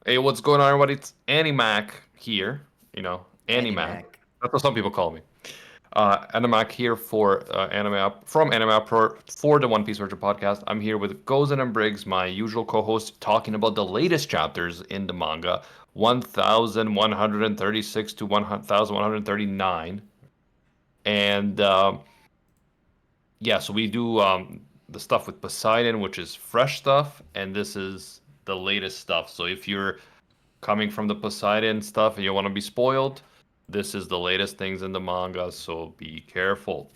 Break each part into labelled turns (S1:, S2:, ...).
S1: Hey, what's going on, everybody? It's Animac here. You know, Animac.
S2: Animac.
S1: That's what some people call me. Animac here for from Anime App for the One Piece Orchard podcast. I'm here with Gozen and Briggs, my usual co-host, talking about the latest chapters in the manga, 1,136 to 1,139, and yeah, so we do the stuff with Poseidon, which is fresh stuff, and this is the latest stuff. So if you're coming from the Poseidon stuff and you want to be spoiled, this is the latest things in the manga, so be careful.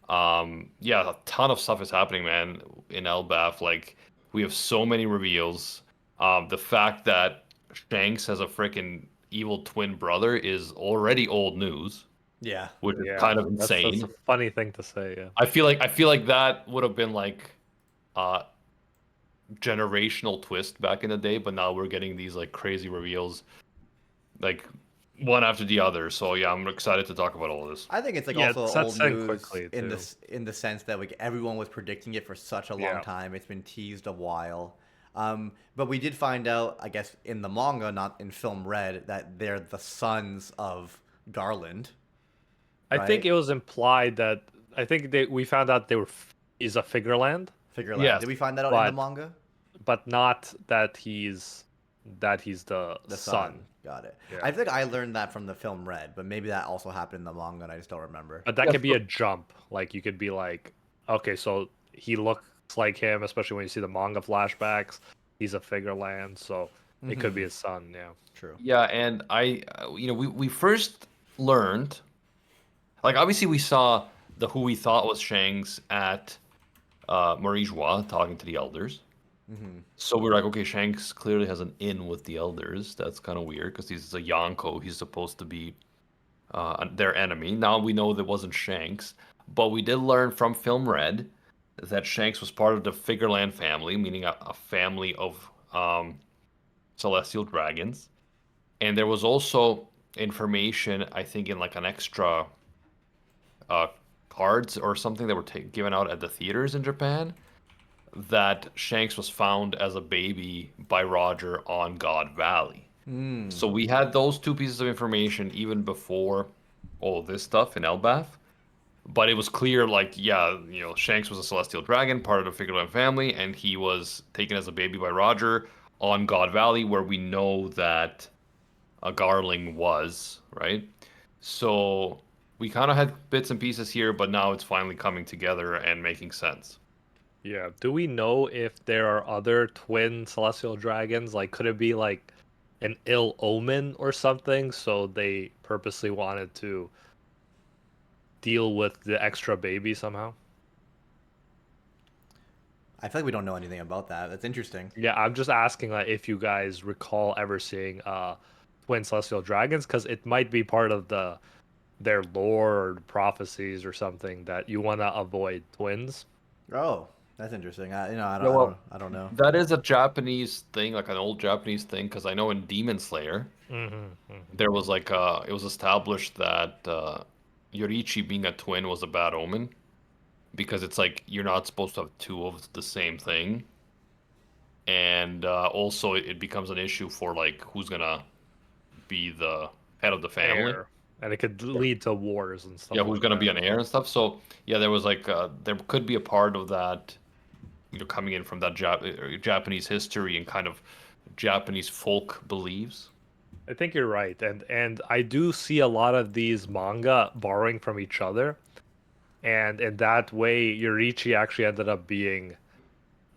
S1: Yeah, a ton of stuff is happening, man, in Elbaf. Like, we have so many reveals. The fact that Shanks has a freaking evil twin brother is already old news,
S2: Yeah.
S1: which is
S3: Yeah,
S1: kind of
S3: that's a
S1: insane.
S3: funny thing to say. Yeah.
S1: I feel like that would have been like uh generational twist back in the day, but now we're getting these like crazy reveals like one after the other. So yeah, I'm excited to talk about all of this.
S2: I think it's like
S3: Yeah,
S2: also
S3: it
S2: old
S3: sets in
S2: news
S3: quickly
S2: in
S3: too.
S2: the sense that like everyone was predicting it for such a long
S3: Yeah.
S2: time. It's been teased a while. But we did find out, I guess, in the manga, not in film read, that they're the sons of Garland,
S3: I think
S2: right?
S3: it was implied that we found out is a Figureland,
S2: Figureland.
S1: Yes.
S2: Did we find that out in the
S3: but
S2: manga?
S3: not that he's the
S2: The
S3: son.
S2: son. Got it.
S3: Yeah.
S2: I think I learned that from the film read, but maybe that also happened in the manga and I just don't remember.
S3: But that
S1: Yes.
S3: could be a jump. Like you could be like, okay, so he looks like him, especially when you see the manga flashbacks. He's a Figureland, so it could be his son. Yeah.
S2: True.
S1: Yeah, and we first learned, like, obviously we saw the who we thought was Shanks at Marie-Joie talking to the elders. So we were like, okay, Shanks clearly has an in with the elders. That's kind of weird because he's a Yonko. He's supposed to be their enemy. Now we know that wasn't Shanks, but we did learn from Film Red that Shanks was part of the Figureland family, meaning a family of celestial dragons. And there was also information, I think, in like an extra uh, cards or something that were given out at the theaters in Japan that Shanks was found as a baby by Roger on God Valley. So we had those two pieces of information even before all this stuff in Elbaf. But it was clear, like, yeah, Shanks was a celestial dragon, part of the Figureland family, and he was taken as a baby by Roger on God Valley, where we know that a Garling was, right? So we kind of had bits and pieces here, but now it's finally coming together and making sense.
S3: Yeah. Do we know if there are other twin celestial dragons? Like, could it be like an ill omen or something? So they purposely wanted to deal with the extra baby somehow?
S2: I feel like we don't know anything about that. That's interesting.
S3: Yeah, I'm just asking like if you guys recall ever seeing twin celestial dragons, because it might be part of their lore or prophecies or something that you want to avoid twins.
S2: Oh, that's interesting.
S1: Yeah, well,
S2: I don't know.
S1: that is a Japanese thing, like an old Japanese thing, because I know in Demon Slayer there was like it was established that Yorichi being a twin was a bad omen because it's like you're not supposed to have two of the same thing, and also it becomes an issue for like who's gonna be the head of the family.
S3: Air, and it could lead to wars and
S1: Yeah,
S3: stuff
S1: who's
S3: like
S1: gonna be
S3: that.
S1: an heir and stuff. So yeah, there was like there could be a part of that, coming in from that Japanese history and kind of Japanese folk beliefs.
S3: I think you're right, and I do see a lot of these manga borrowing from each other, and in that way, Yorichi actually ended up being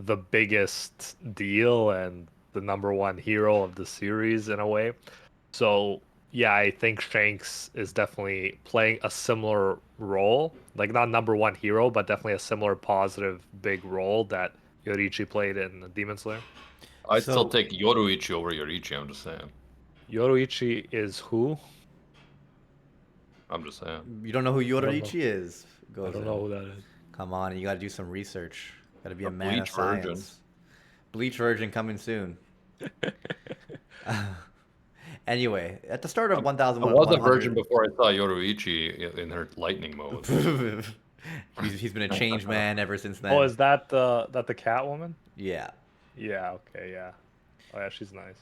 S3: the biggest deal and the number one hero of the series in a way. So yeah, I think Shanks is definitely playing a similar role, like not number one hero, but definitely a similar positive big role that Yorichi played in Demon Slayer.
S1: I'd still
S2: So
S1: take Yoruichi over Yorichi. I'm just saying.
S3: Yorichi is who?
S1: I'm just saying.
S2: you don't know who
S3: I don't know.
S2: Yoraichi is?
S3: I
S2: Goes
S3: don't
S2: in.
S3: know who that is.
S2: Come on, you got to do some research. Got to be
S1: A
S2: a man of
S1: bleach virgin.
S2: science. Bleach Virgin coming soon. Anyway, at the start of
S1: I was a virgin
S2: 1,100,
S1: before I saw Yoruichi in her lightning mode.
S2: he's been a changed man ever since
S3: Oh,
S2: then.
S3: is that the Catwoman?
S2: Yeah.
S3: Yeah. Okay. Yeah. Oh yeah, she's nice.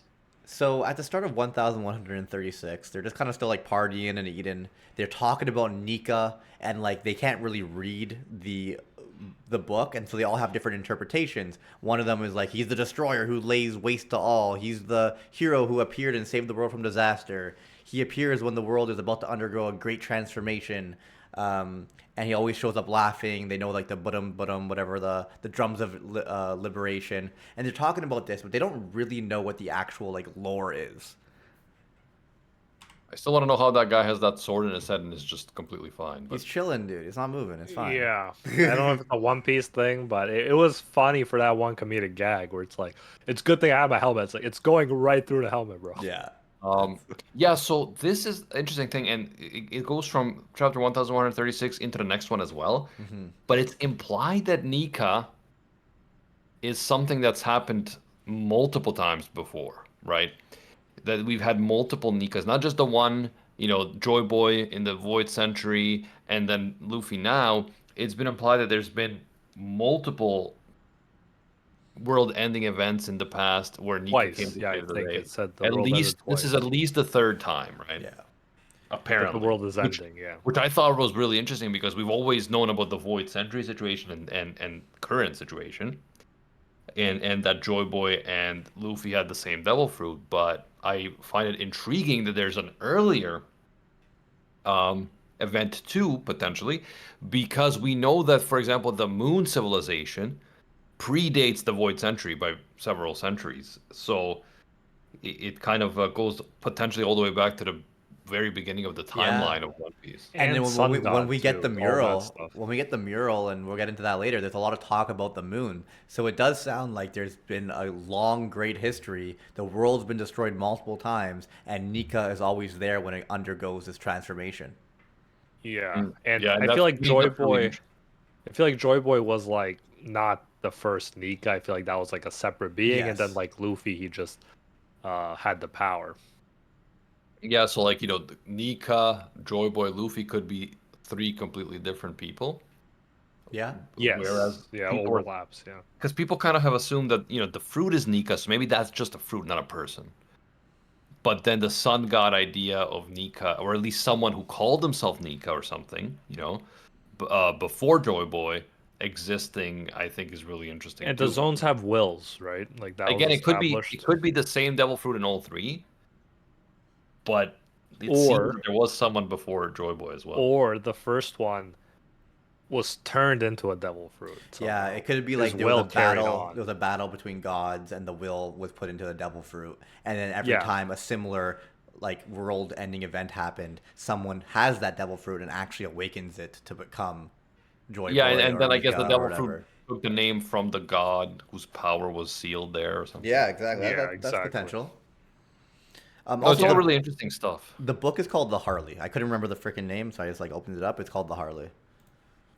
S2: So at the start of 1136, they're just kind of still like partying and eating. They're talking about Nika, and like they can't really read the book, and so they all have different interpretations. One of them is like he's the destroyer who lays waste to all. He's the hero who appeared and saved the world from disaster. He appears when the world is about to undergo a great transformation. And he always shows up laughing. They know like the budum whatever the drums of liberation, and they're talking about this, but they don't really know what the actual like lore is.
S1: I still want to know how that guy has that sword in his head and is just completely fine. But
S2: He's chilling, dude. It's not moving. It's fine.
S3: Yeah, I don't know if it's a One Piece thing, but it was funny for that one comedic gag where it's like, it's a good thing I have my helmet. It's like it's going right through the helmet, bro.
S2: Yeah.
S1: yeah, so this is an interesting thing, and it goes from chapter 1136 into the next one as well. But it's implied that Nika is something that's happened multiple times before, right? That we've had multiple Nikas, not just the one, Joy Boy in the Void Century, and then Luffy now. It's been implied that there's been multiple world-ending events in the past where Nika
S3: Twice,
S1: came to
S3: yeah, I
S1: save the
S3: think
S1: day.
S3: it said the
S1: At
S3: world ended
S1: least this is
S3: twice.
S1: at least the third time, right?
S2: Yeah.
S3: That
S1: Apparently,
S3: the world is ending, yeah.
S1: which I thought was really interesting because we've always known about the Void Century situation and current situation, and that Joy Boy and Luffy had the same Devil Fruit. But I find it intriguing that there's an earlier event too, potentially, because we know that, for example, the Moon Civilization predates the Void Century by several centuries. So it kind of goes potentially all the way back to the very beginning of the timeline of One Piece.
S2: And then when
S3: Sun
S2: we
S3: God,
S2: get the
S3: too, all that
S2: mural,
S3: stuff.
S2: when we get the mural, and we'll get into that later, there's a lot of talk about the moon. So it does sound like there's been a long, great history. The world's been destroyed multiple times, and Nika is always there when it undergoes this transformation.
S3: Yeah, and
S1: Yeah,
S3: I
S1: that's
S3: feel like
S1: me,
S3: Joy
S1: that's really
S3: Boy.
S1: interesting.
S3: I feel like Joy Boy was like not the first Nika. I feel like that was like a separate being, and then
S2: Yes.
S3: like Luffy, he just had the power.
S1: Yeah, so like, Nika, Joy Boy, Luffy could be three completely different people.
S2: Yeah.
S3: Yes,
S1: Whereas
S3: yeah,
S1: people
S3: overlaps. Yeah,
S1: because people kind of have assumed that, the fruit is Nika, so maybe that's just a fruit, not a person. But then the sun god idea of Nika, or at least someone who called himself Nika or something, before Joy Boy existing, I think is really interesting
S3: and the
S1: too.
S3: zones have wills, right? Like that was
S1: Again, it
S3: established.
S1: could be the same devil fruit in all three, but it seems
S3: Or
S1: that there was someone before Joy Boy as well.
S3: or the first one was turned into a devil fruit.
S2: Yeah,
S3: Somehow.
S2: it could be
S3: His
S2: like there was a
S3: will carried
S2: battle.
S3: on.
S2: There was a battle between gods, and the will was put into the devil fruit. And then every
S3: Yeah.
S2: time a similar like world-ending event happened, someone has that devil fruit and actually awakens it to become Joy
S1: Yeah,
S2: Boy
S1: and
S2: or
S1: then I guess the
S2: Nika or
S1: devil fruit
S2: whatever.
S1: took the name from the god whose power was sealed there or something.
S2: Yeah, exactly.
S3: Yeah,
S2: That's
S3: exactly.
S2: potential.
S1: No, it's
S2: Also,
S1: all really interesting stuff.
S2: the book is called The Harley. I couldn't remember the freaking name, so I just like opened it up. It's called The Harley.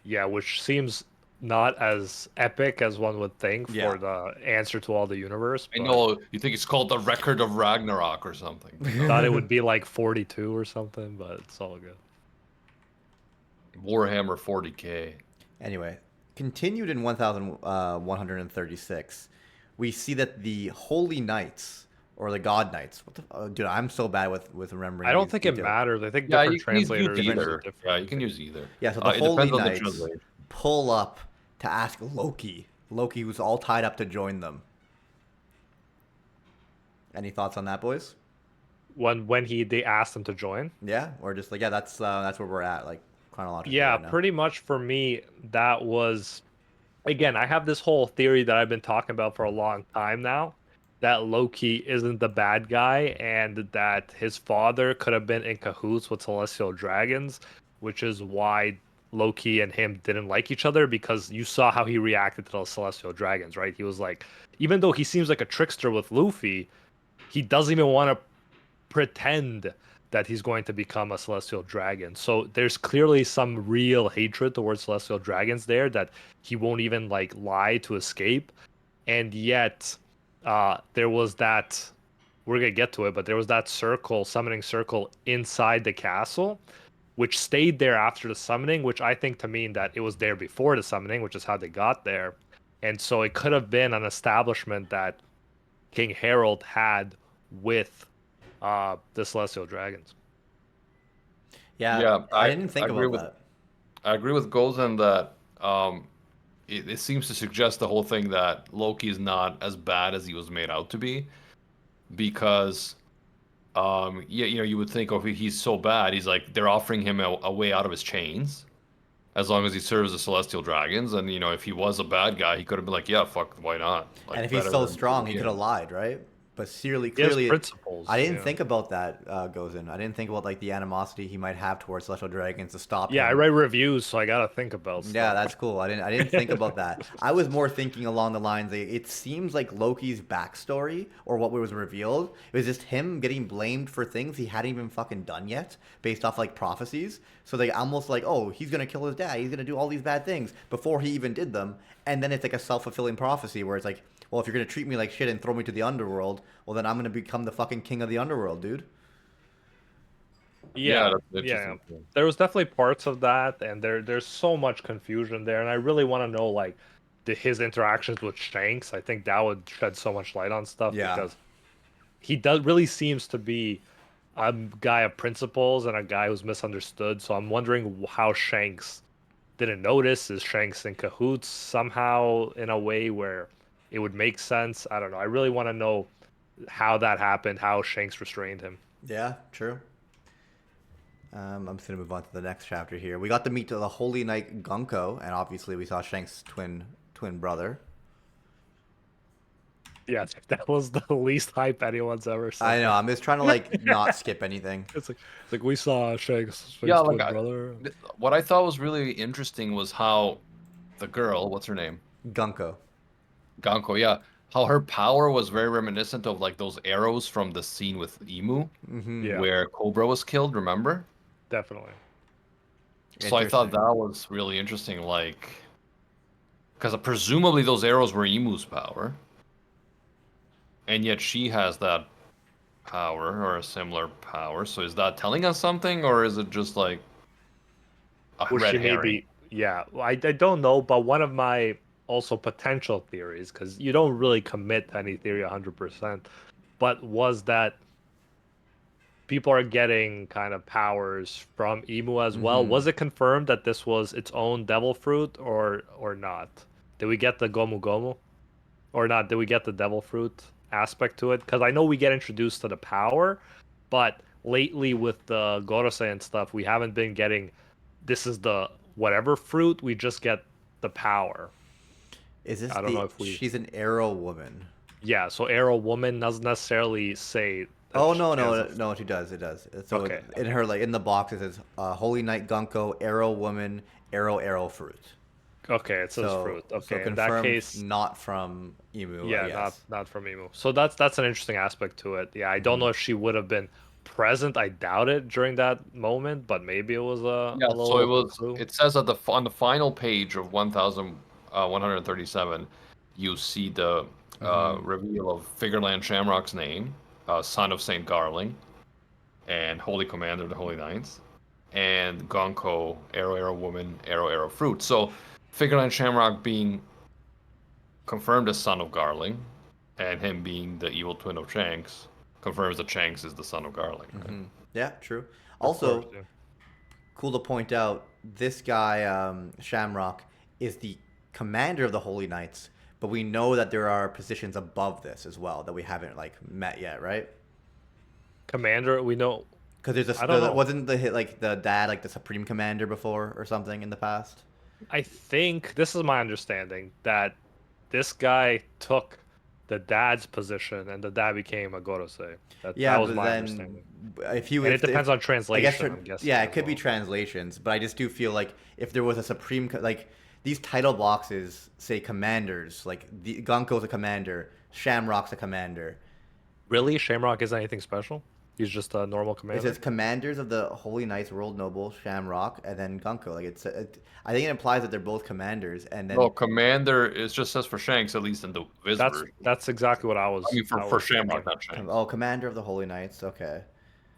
S3: Yeah, which seems not as epic as one would think
S2: Yeah.
S3: for the answer to all the universe.
S1: I
S3: But
S1: know you think it's called the Record of Ragnarok or something.
S3: thought it would be like 42 or something, but it's all good.
S1: Warhammer 40K.
S2: Anyway, continued in 1136, we see that the Holy Knights or the God Knights. What the dude? I'm so bad with remembering.
S3: I don't
S2: these
S3: think it
S2: details.
S3: matters. I think
S1: Yeah,
S3: different
S1: you can use
S3: translators use
S1: either.
S3: it different.
S1: Yeah, you can use either.
S2: Yeah, so the
S1: It
S2: Holy
S1: depends on the
S2: Knights
S1: translation.
S2: pull up to ask Loki. Loki, who's all tied up to join them. Any thoughts on that, boys?
S3: When they asked him to join.
S2: Yeah, or just like that's where we're at, like chronologically.
S3: Yeah,
S2: right now.
S3: pretty much for me, that was again, I have this whole theory that I've been talking about for a long time now that Loki isn't the bad guy and that his father could have been in cahoots with celestial dragons, which is why Loki and him didn't like each other because you saw how he reacted to those celestial dragons, right? He was like, even though he seems like a trickster with Luffy, he doesn't even want to pretend that he's going to become a celestial dragon. So there's clearly some real hatred towards celestial dragons there that he won't even like lie to escape. And yet there was that, we're gonna get to it, but there was that summoning circle inside the castle which stayed there after the summoning, which I think to mean that it was there before the summoning, which is how they got there. And so it could have been an establishment that King Harold had with the Celestial Dragons.
S2: Yeah,
S1: Yeah,
S2: I didn't
S1: I
S2: think
S1: agree
S2: about
S1: with
S2: that.
S1: I agree with Golden that it seems to suggest the whole thing that Loki is not as bad as he was made out to be, because yeah, you know, you would think, oh, he's so bad, he's like they're offering him a way out of his chains as long as he serves the Celestial Dragons, and you know, if he was a bad guy, he could have been like, yeah, fuck, why not?
S2: And
S1: Like
S2: if he's
S1: better
S2: so
S1: than
S2: strong, he could have
S1: him.
S2: lied, right? But
S3: He has
S2: clearly, I
S3: principles,
S2: didn't
S3: yeah.
S2: think about that, Gozen. I didn't think about like the animosity he might have towards Celestial Dragons to stop
S3: Yeah, I
S2: him.
S3: read reviews, so I gotta think about
S2: Yeah,
S3: stuff.
S2: that's cool. I didn't think about that. I was more thinking along the lines that it seems like Loki's backstory or what was revealed, it was just him getting blamed for things he hadn't even fucking done yet, based off like prophecies. So they almost like, oh, he's gonna kill his dad. He's gonna do all these bad things before he even did them, and then it's like a self-fulfilling prophecy where it's like, well, if you're gonna treat me like shit and throw me to the underworld, well then I'm gonna become the fucking king of the underworld, dude.
S1: Yeah,
S3: Yeah,
S1: that's
S3: yeah.
S1: interesting.
S3: There was definitely parts of that, and there's so much confusion there, and I really want to know like his interactions with Shanks. I think that would shed so much light on stuff
S2: Yeah.
S3: because he does really seems to be a guy of principles and a guy who's misunderstood. So I'm wondering how Shanks didn't notice. Is Shanks in cahoots somehow in a way where it would make sense? I don't know. I really want to know how that happened, how Shanks restrained him.
S2: Yeah, true. I'm just gonna move on to the next chapter here. We got to meet the Holy Knight Gunko, and obviously we saw Shank's twin brother.
S3: Yeah, that was the least hype anyone's ever
S2: I
S3: said.
S2: know. I'm just trying to like not skip anything.
S3: It's like we saw
S1: Yeah,
S3: Shanks'
S1: like
S3: twin brother.
S1: what I thought was really interesting was how the girl, what's her name?
S2: Gunko.
S1: Ganko, yeah. How her power was very reminiscent of like those arrows from the scene with Emu,
S2: Mm-hmm.
S3: Yeah,
S1: where Cobra was killed, remember?
S3: definitely.
S1: So I thought
S2: Interesting.
S1: that was really interesting, like, because presumably those arrows were Emu's power, and yet she has that power or a similar power. So is that telling us something, or is it just like a
S3: Was
S1: red
S3: she
S1: herring?
S3: maybe? Yeah, I don't know, but one of my also potential theories, because you don't really commit to any theory 100%, but was that people are getting kind of powers from Emu as well.
S2: Mm-hmm.
S3: Was it confirmed that this was its own devil fruit or not? Did we get the Gomu Gomu or not? Did we get the devil fruit aspect to it? Because I know we get introduced to the power, but lately with the Gorosei and stuff, we haven't been getting this is the whatever fruit. We just get the power.
S2: Is this
S3: I don't know
S2: the?
S3: if we.
S2: She's an arrow woman.
S3: Yeah, so Arrow Woman doesn't necessarily say that
S2: Oh
S3: she
S2: no
S3: has
S2: no
S3: a.
S2: no! She does. It does. So
S3: Okay,
S2: in her like in the box it says Holy Knight Gunko, Arrow Woman, Arrow Fruit.
S3: okay, it says
S2: So
S3: fruit. Okay, in that
S2: confirmed,
S3: case,
S2: not from Emu, I
S3: yeah, not
S2: guess.
S3: not from Emu. So that's an interesting aspect to it. Yeah, I don't know if she would have been present. I doubt it during that moment, but maybe it was
S1: Yeah,
S3: a
S1: so it
S3: little
S1: was.
S3: clue.
S1: It says at on the final page of 1,137, you see the
S2: Mm-hmm.
S1: reveal of Figureland Shamrock's name, son of Saint Garling, and Holy Commander of the Holy Knights, and Gonko, Arrow Woman, Arrow Fruit. So Figureland Shamrock being confirmed as son of Garling, and him being the evil twin of Shanks, confirms that Shanks is the son of Garling, right?
S2: Mm-hmm. Yeah, true.
S3: Of course,
S2: Also,
S3: yeah.
S2: cool to point out, this guy Shamrock is the commander of the Holy Knights, but we know that there are positions above this as well that we haven't like met yet, right?
S3: Commander, we know.
S2: Because there's
S3: I don't know.
S2: wasn't the hit like the dad like the supreme commander before or something in the past.
S3: I think this is my understanding that this guy took the dad's position and the dad became a Gorosei. That
S2: Yeah,
S3: was
S2: but
S3: my
S2: then
S3: understanding. And it
S2: if
S3: depends on
S2: I guess
S3: translation, I'm guessing
S2: yeah, it
S3: as
S2: could be
S3: well.
S2: translations, but I just do feel like if there was a supreme like these title boxes say commanders, like the Gunko's a commander, Shamrock's a commander.
S3: Really, Shamrock isn't anything special. He's just a normal
S2: It says
S3: commander.
S2: commanders of the Holy Knights, World Noble, Shamrock, and then Gunko. Like I think it implies that they're both commanders, and
S1: No,
S2: then
S1: Commander, it just says for Shanks, at least in the Viz version.
S3: That's exactly what
S1: I mean,
S3: I
S1: for
S3: was
S1: Shamrock,
S3: thinking.
S1: not Shanks.
S2: oh, commander of the Holy Knights. Okay,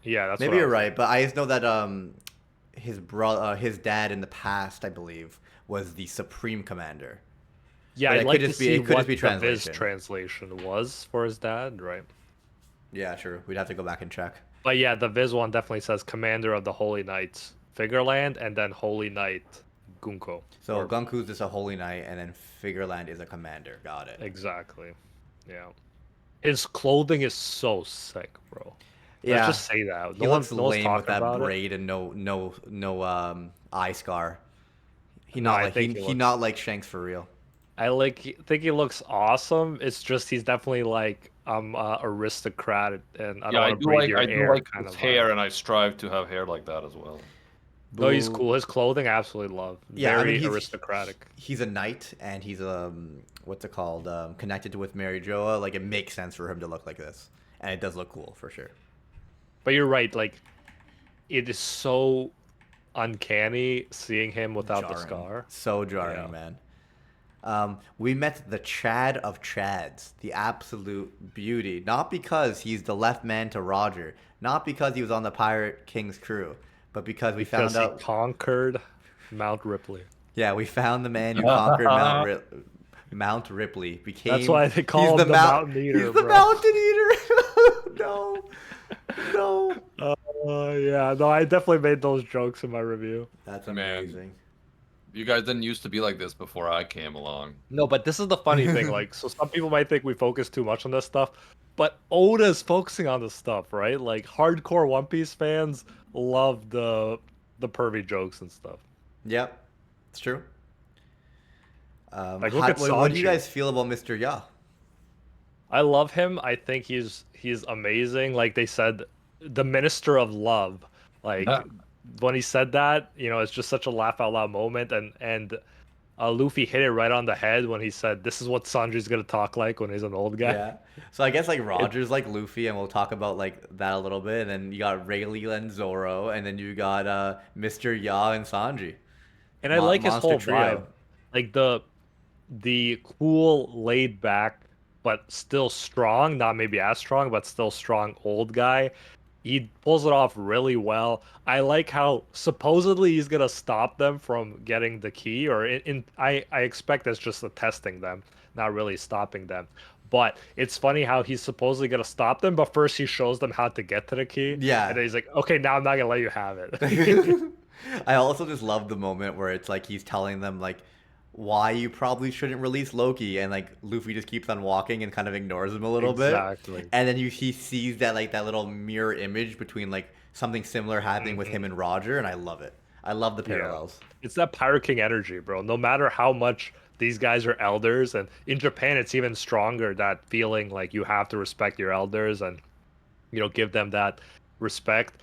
S3: Yeah, that's what
S2: maybe
S3: I
S2: you're
S3: was
S2: right,
S3: thinking.
S2: but I just know that his dad in the past, I believe, was the supreme commander.
S3: Yeah,
S2: But
S3: I'd like to see
S2: it could just
S3: what
S2: be
S3: the Viz
S2: translation.
S3: translation was for his dad, right?
S2: Yeah, sure. We'd have to go back and check.
S3: But yeah, the Viz one definitely says Commander of the Holy Knights Figureland, and then Holy Knight Gunko.
S2: So Gunku's just a holy knight, and then Figureland is a commander. Got it.
S3: Exactly. Yeah. His clothing is so sick, bro. Let's
S2: Yeah,
S3: just say that.
S2: he looks
S3: No one's
S2: lame with
S3: talking
S2: that
S3: about it.
S2: braid and no eye scar. He
S3: No,
S2: not
S3: I
S2: like
S3: think
S2: he not like Shanks for real.
S3: think he looks awesome. It's just he's definitely like aristocrat, and I don't
S1: Yeah,
S3: want to breathe your
S1: I do
S3: air
S1: like
S3: kind
S1: his
S3: of
S1: hair,
S3: vibe.
S1: and I strive to have hair like that as well.
S3: No, he's
S2: Boo.
S3: cool. His clothing, I absolutely love.
S2: Yeah, I mean
S3: Very aristocratic.
S2: he's a knight and he's what's it called connected with Mary Joa. Like it makes sense for him to look like this, and it does look cool for sure.
S3: But you're right. Like, it is so uncanny seeing him without the
S2: Jarring.
S3: scar.
S2: So jarring,
S3: Yeah.
S2: man. We met the Chad of Chads, the absolute beauty. Not because he's the left man to Roger, not because he was on the Pirate King's crew, but because we
S3: Because
S2: found
S3: he
S2: out.
S3: conquered Mount Ripley.
S2: Yeah, we found the man who conquered Mount Ripley. Became.
S3: That's why they call
S2: he's
S3: him the Mountain Eater,
S2: He's the
S3: bro.
S2: Mountain Eater. No, no.
S3: Yeah, no, I definitely made those jokes in my review.
S2: That's
S1: Man.
S2: amazing.
S1: You guys didn't used to be like this before I came along.
S3: No, but this is the funny thing. Like, so some people might think we focus too much on this stuff, but Oda's focusing on this stuff, right? Like, hardcore One Piece fans love the pervy jokes and stuff.
S2: Yep, it's true.
S3: Like, look at
S2: what do you
S3: Sanji.
S2: guys feel about Mr. Ya?
S3: I love him. I think he's amazing. Like they said, the Minister of Love. Like
S1: Yeah.
S3: when he said that, it's just such a laugh out loud moment. And Luffy hit it right on the head when he said, "This is what Sanji's gonna talk like when he's an old guy."
S2: Yeah. So I guess like Roger's like Luffy, and we'll talk about like that a little bit. And then you got Rayleigh and Zoro, and then you got Mr. Ya and Sanji.
S3: And I like his
S2: Monster
S3: whole
S2: trio.
S3: vibe, like the cool, laid back, but still strong. Not maybe as strong, but still strong old guy. He pulls it off really well. I like how supposedly he's gonna stop them from getting the key, or I expect that's just the testing them, not really stopping them. But it's funny how he's supposedly gonna stop them, but first he shows them how to get to the key.
S2: Yeah.
S3: And then he's like, "Okay, now I'm not gonna let you have it."
S2: I also just love the moment where it's like he's telling them like why you probably shouldn't release Loki, and like Luffy just keeps on walking and kind of ignores him a little
S3: Exactly.
S2: bit. And then he sees that like that little mirror image between like something similar happening with him and Roger, and I love it. I love the parallels.
S3: It's that Pirate King energy, bro. No matter how much these guys are elders, and in Japan it's even stronger, that feeling like you have to respect your elders and give them that respect.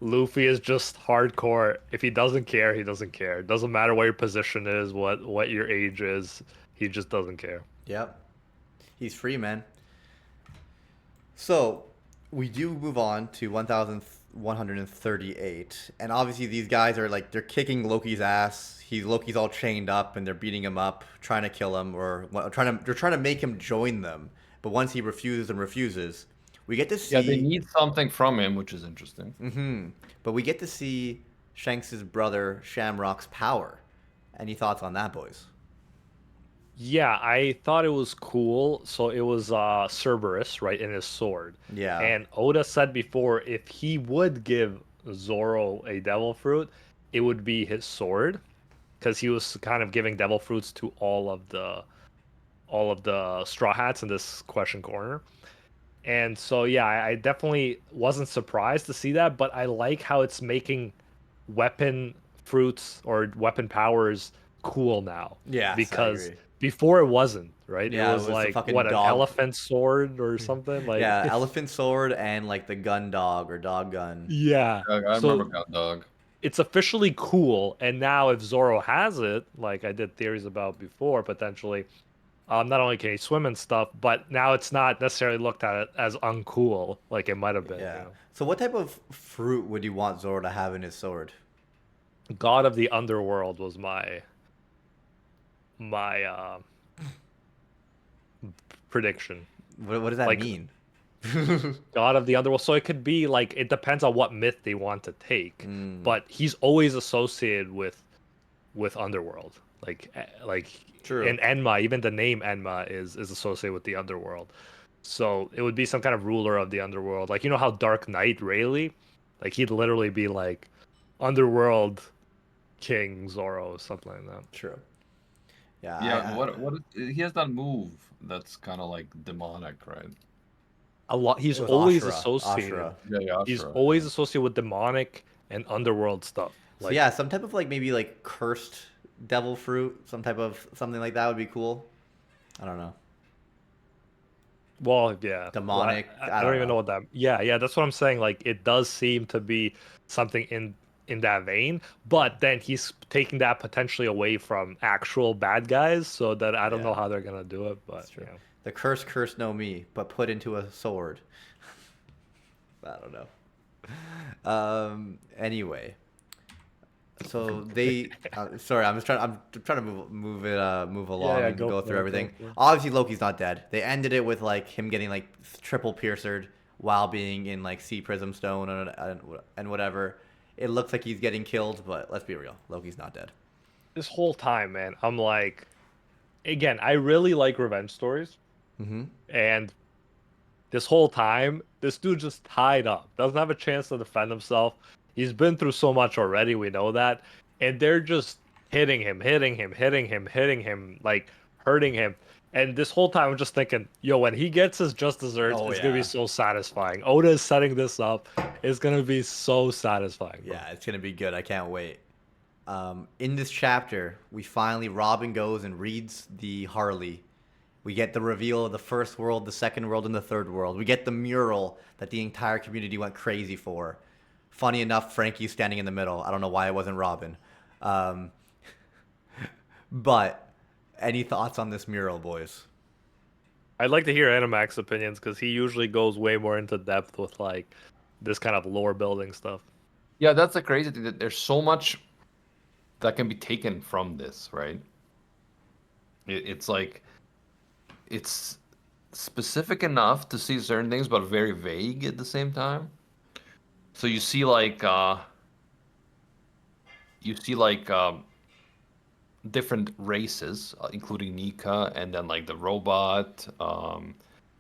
S3: Luffy is just hardcore. If he doesn't care, he doesn't care. It doesn't matter what your position is, what your age is. He just doesn't care.
S2: Yep. He's free, man. So, we do move on to 1138. And obviously these guys are like they're kicking Loki's ass. Loki's all chained up and they're beating him up, trying to kill him they're trying to make him join them. But once he refuses, we get to see
S1: Yeah, they need something from him, which is interesting.
S2: Mm-hmm. But we get to see Shanks' brother Shamrock's power. Any thoughts on that, boys?
S3: Yeah, I thought it was cool. So it was Cerberus, right, in his sword.
S2: Yeah.
S3: And Oda said before, if he would give Zoro a devil fruit, it would be his sword, because he was kind of giving devil fruits to all of the Straw Hats in this question corner. And so, yeah, I definitely wasn't surprised to see that, but I like how it's making weapon fruits or weapon powers cool now.
S2: Yes, I
S3: because
S2: agree.
S3: before it wasn't, right?
S2: Yeah,
S3: it was
S2: it was the
S3: like
S2: fucking
S3: what, an
S2: dog.
S3: elephant sword or something? Like
S2: Yeah, elephant sword and like the gun dog or dog gun.
S3: yeah.
S1: I
S3: So
S1: remember Gun Dog.
S3: it's officially cool, and now if Zoro has it, like I did theories about before, potentially, not only can he swim and stuff, but now it's not necessarily looked at as uncool like it might have been.
S2: Yeah. So what type of fruit would you want Zoro to have in his sword?
S3: God of the Underworld was my prediction.
S2: What does that
S3: Like-
S2: mean?
S3: God of the Underworld. So it could be like, it depends on what myth they want to take, but he's always associated with Underworld. Like
S2: True.
S3: and Enma, even the name Enma is associated with the Underworld. So it would be some kind of ruler of the underworld. Like, you know how Dark Knight Rayleigh, like he'd literally be like underworld king Zoro, something like that.
S2: True. Yeah,
S1: Yeah, he has that move that's kind of like demonic, right?
S3: A lot. He's
S2: it was
S3: always
S2: Ashura.
S3: associated.
S2: Ashura.
S1: Yeah,
S3: He's
S1: Ashura.
S3: always associated with demonic and underworld stuff.
S2: So
S3: Like,
S2: yeah, some type of like maybe like cursed devil fruit, some type of something like that would be cool. I don't know.
S3: well, yeah. Well,
S2: Demonic. I
S3: I don't
S2: don't
S3: even
S2: know.
S3: know what that. Yeah, yeah. That's what I'm saying. Like, it does seem to be something in that vein, but then he's taking that potentially away from actual bad guys, so that I don't know
S2: Yeah,
S3: how they're gonna do it. But
S2: that's true.
S3: yeah.
S2: The curse no me, but put into a sword. I don't know. Anyway, so they. Sorry, I'm just trying. I'm trying to move
S3: Yeah,
S2: along
S3: yeah.
S2: and
S3: Go
S2: go
S3: for
S2: through
S3: it.
S2: everything.
S3: Go for it.
S2: Obviously, Loki's not dead. They ended it with like him getting like triple pierced while being in like Sea Prism Stone and whatever. It looks like he's getting killed, but let's be real. Loki's not dead.
S3: This whole time, man, I'm like, again, I really like revenge stories,
S2: Mm-hmm.
S3: and this whole time, this dude just tied up, doesn't have a chance to defend himself. He's been through so much already, we know that. And they're just hitting him, hitting him, like hurting him. And this whole time, I'm just thinking, yo, when he gets his just desserts,
S2: Oh
S3: it's gonna be
S2: yeah.
S3: so satisfying. Oda is setting this up. It's gonna be so satisfying, bro.
S2: Yeah, it's gonna be good. I can't wait. In this chapter, we finally Robin goes and reads the Harley. We get the reveal of the first world, the second world, and the third world. We get the mural that the entire community went crazy for. Funny enough, Frankie's standing in the middle. I don't know why it wasn't Robin. Um, but any thoughts on this mural, boys?
S3: I'd like to hear Animax's opinions because he usually goes way more into depth with like this kind of lore building stuff.
S1: Yeah, that's the crazy thing that there's so much that can be taken from this, right? It's like it's specific enough to see certain things, but very vague at the same time. So you see like different races, including Nika, and then like the robot,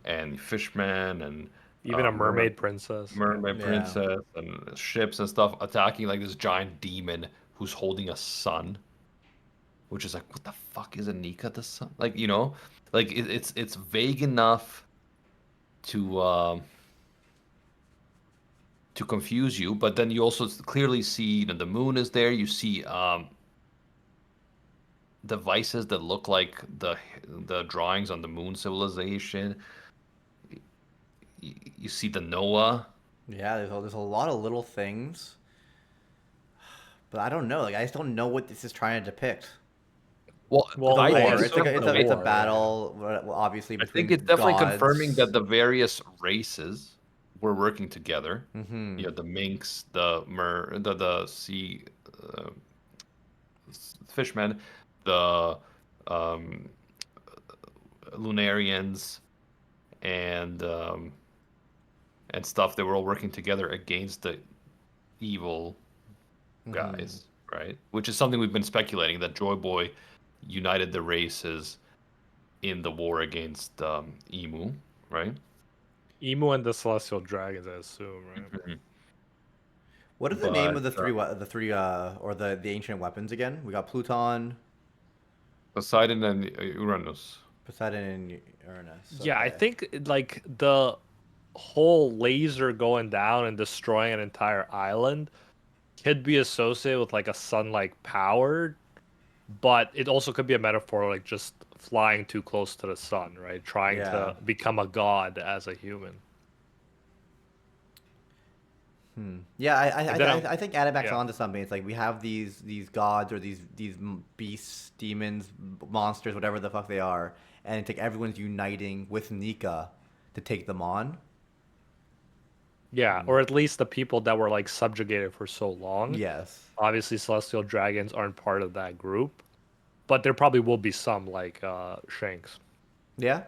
S1: and fishman, and
S3: Even a
S1: mer
S3: mermaid princess.
S1: mermaid
S2: Yeah.
S1: princess, and ships and stuff attacking like this giant demon who's holding a sun, which is like, what the fuck is a Nika the sun? Like, like it's vague enough to confuse you, but then you also clearly see, the moon is there. You see devices that look like the drawings on the moon civilization. You see the Noah.
S2: Yeah, there's a lot of little things, but I don't know. Like I just don't know what this is trying to depict.
S1: Well,
S3: Well,
S1: I
S3: I
S1: think
S2: War.
S3: guess
S1: it's
S3: sort
S1: sort
S3: of
S1: of
S3: the
S2: It's a
S3: war,
S2: battle, obviously
S1: I
S2: between
S1: think it's definitely confirming that
S2: gods.
S1: the various races were working together.
S2: Mm-hmm.
S1: You know, the minks, the sea uh, fishmen, the um, Lunarians, and stuff. They were all working together against the evil guys, right? Which is something we've been speculating, that Joy Boy united the races in the war against Emu, right?
S3: Emu and the Celestial Dragons, I assume, right?
S1: Mhm.
S2: What are the name
S1: But
S2: of or the ancient weapons again? We got Pluton,
S1: Poseidon and Uranus.
S2: Poseidon, and Uranus.
S3: Yeah, I
S2: Okay.
S3: think like the whole laser going down and destroying an entire island could be associated with like a sun-like power, but it also could be a metaphor like just flying too close to the sun, right? Trying
S2: Yeah.
S3: to become a god as a human.
S2: Yeah,
S3: And then
S2: I think Adamac's
S3: yeah.
S2: onto something. It's like we have these gods or these beasts, demons, monsters, whatever the fuck they are, and it's like everyone's uniting with Nika to take them on.
S3: Yeah, or at least the people that were like subjugated for so long.
S2: Yes.
S3: Obviously, celestial dragons aren't part of that group, but there probably will be some like Shanks.
S2: Yeah.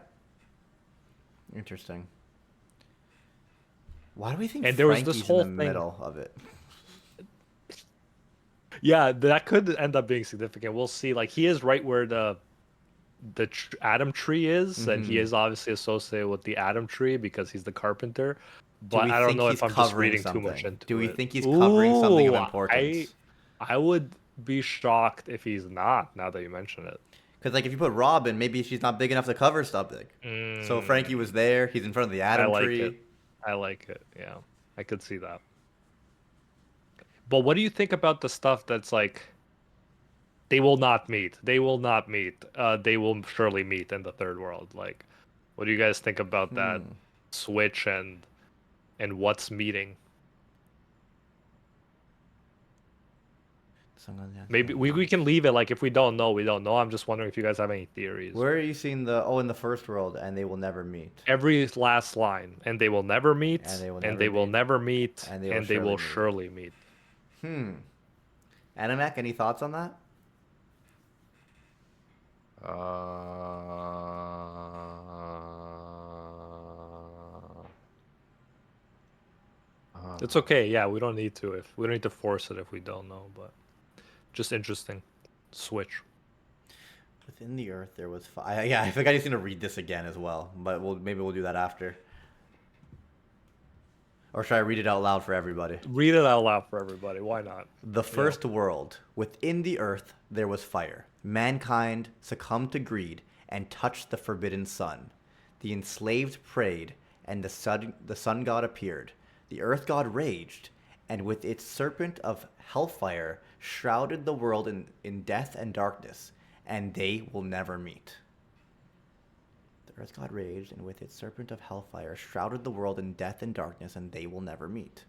S2: Interesting. Why do we think
S3: And there was this
S2: Frankie's in the
S3: whole thing.
S2: middle of it?
S3: Yeah, that could end up being significant. We'll see. Like he is right where the Adam tree is, and he
S2: Mhm.
S3: is obviously associated with the Adam tree because he's the carpenter.
S2: Do
S3: But
S2: we
S3: I don't
S2: think
S3: know
S2: he's
S3: if I'm just
S2: covering
S3: reading too much
S2: something? Do
S3: into
S2: we
S3: it.
S2: think he's covering something of
S3: Ooh,
S2: importance?
S3: I would be shocked if he's not. Now that you mention it.
S2: Because like if you put Robin, maybe she's not big enough to cover something. So Frankie was
S3: Mm,
S2: there. He's in front of the
S3: I
S2: Adam
S3: like it.
S2: tree.
S3: I like it. Yeah, I could see that. But what do you think about the stuff that's like they will not meet? They will not meet. They will surely meet in the third world. Like, what do you guys think about that
S2: Hmm.
S3: switch and what's meeting? Maybe we can leave it like if we don't know, we don't know. I'm just wondering if you guys have any theories.
S2: Where are you seeing the? Oh, in the first world, and they will never meet,
S3: Every last line, and they will never
S2: and
S3: meet,
S2: they will
S3: and
S2: never
S3: they will
S2: meet,
S3: never meet,
S2: and they will
S3: and they will
S2: surely meet.
S3: surely meet.
S2: Hmm. Animac, any thoughts on that?
S3: It's okay. Yeah, we don't need to if we don't need to force it if we don't know, but just interesting. Switch.
S2: Within the earth, there was. Yeah, I think I just need to read this again as well, but maybe we'll do that after. Or should I read it out loud for everybody?
S3: Read it out loud for everybody. Why not?
S2: The
S3: Yeah.
S2: first world. Within the earth there was fire. Mankind succumbed to greed and touched the forbidden sun. The enslaved prayed, and the sun god appeared. The earth god raged, and with its serpent of hellfire shrouded the world in death and darkness, and they will never meet. The earth god raged, and with its serpent of hellfire shrouded the world in death and darkness, and they will never meet.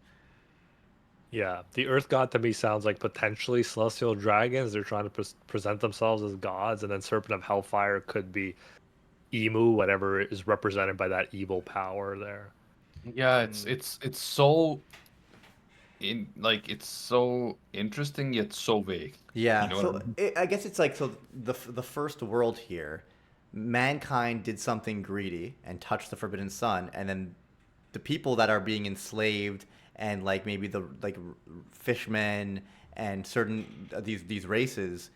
S3: Yeah, the Earth God to me sounds like potentially celestial dragons. They're trying to present themselves as gods, and then Serpent of Hellfire could be Emu, whatever is represented by that evil power there.
S1: Yeah, it's so it's so interesting yet so vague. You
S2: Yeah,
S1: know what I
S2: so
S1: mean?
S2: I guess it's like so the first world here, mankind did something greedy and touched the forbidden sun, and then the people that are being enslaved and like maybe the fishmen and certain these races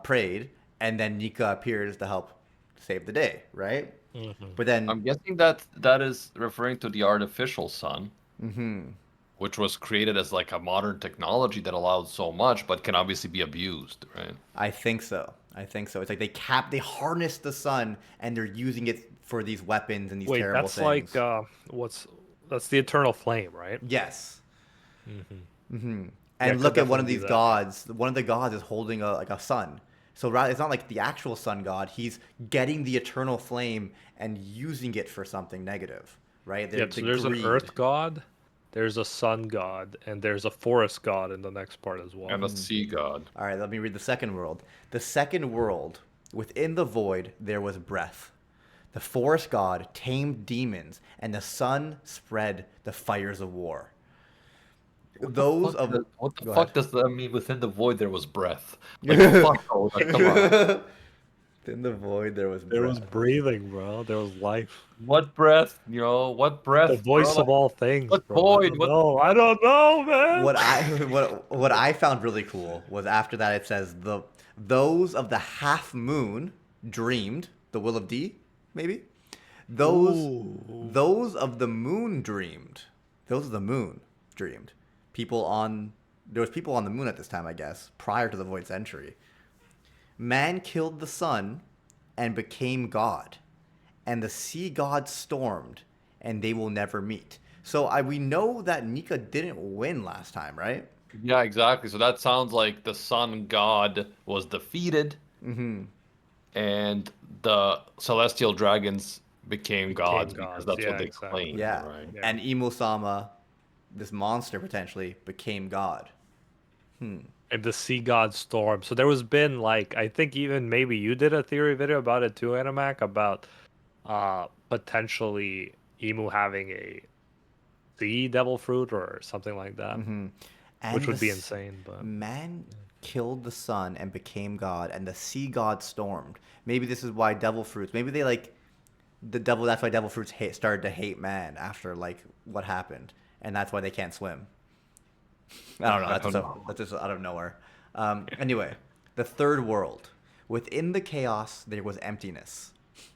S2: prayed, and then Nika appears to help save the day, right?
S3: Hmm.
S2: But then,
S1: I'm guessing that that is referring to the artificial sun,
S2: hmm
S1: which was created as like a modern technology that allows so much, but can obviously be abused, right?
S2: I think so. I think so. It's like they harness the sun and they're using it for these weapons and these
S3: Wait,
S2: terrible
S3: that's like
S2: things.
S3: what's that's the Eternal Flame, right?
S2: Yes.
S3: Hmm. Yeah,
S2: And
S3: could
S2: look at one of
S3: definitely be
S2: these
S3: that. Yeah.
S2: gods. One of the gods is holding a like a sun. So rather, it's not like the actual sun god. He's getting the eternal flame and using it for something negative, right?
S3: Yep.
S2: The
S3: So there's an
S2: greed.
S3: Earth God, there's a Sun God, and there's a Forest God in the next part as well.
S1: And a sea god.
S2: All right, let me read the second world. The second world, within the void, there was breath. The forest god tamed demons, and the sun spread the fires of war. Those of
S1: What the
S2: Go ahead.
S1: fuck does that mean? Within the void there was breath. Like fuck, Oda, come on.
S2: In the void, there was
S3: There was
S2: breath.
S3: breathing, bro. There was life.
S1: What breath? You know, what
S3: The
S1: breath, bro?
S3: voice
S1: Like,
S3: of all things,
S1: what
S3: bro. I
S1: void?
S3: don't
S1: What
S3: know. I don't know, man.
S2: What I what I found really cool was after that it says those of the half moon dreamed the will of D, maybe those
S3: Ooh.
S2: those of the moon dreamed. Those of the moon dreamed. People on There was people on the moon at this time, I guess, prior to the void's entry. Man killed the sun and became God, and the sea god stormed, and they will never meet. So we know that Nika didn't win last time, right?
S1: Yeah, exactly. So that sounds like the sun god was defeated
S2: Mm-hmm.
S1: and the celestial dragons became
S3: Became
S1: gods because
S3: gods.
S1: that's what
S3: Yeah,
S1: they
S3: exactly.
S1: claim,
S2: Yeah,
S1: right?
S3: Yeah.
S2: and Imo-sama, this monster potentially, became God.
S3: And the sea god storm. So there was been like I think even maybe you did a theory video about it too, Animac, about potentially Emu having a sea devil fruit or something like that.
S2: Mm-hmm.
S3: Which
S2: And
S3: would be insane, but
S2: man killed the sun and became God, and the sea god stormed. Maybe this is why devil fruits. Maybe they like the devil. That's why devil fruits started to hate man after like what happened, and that's why they can't swim. I don't know.
S1: I don't know.
S2: That's just out of nowhere. Anyway, the third world. Within the chaos, there was emptiness.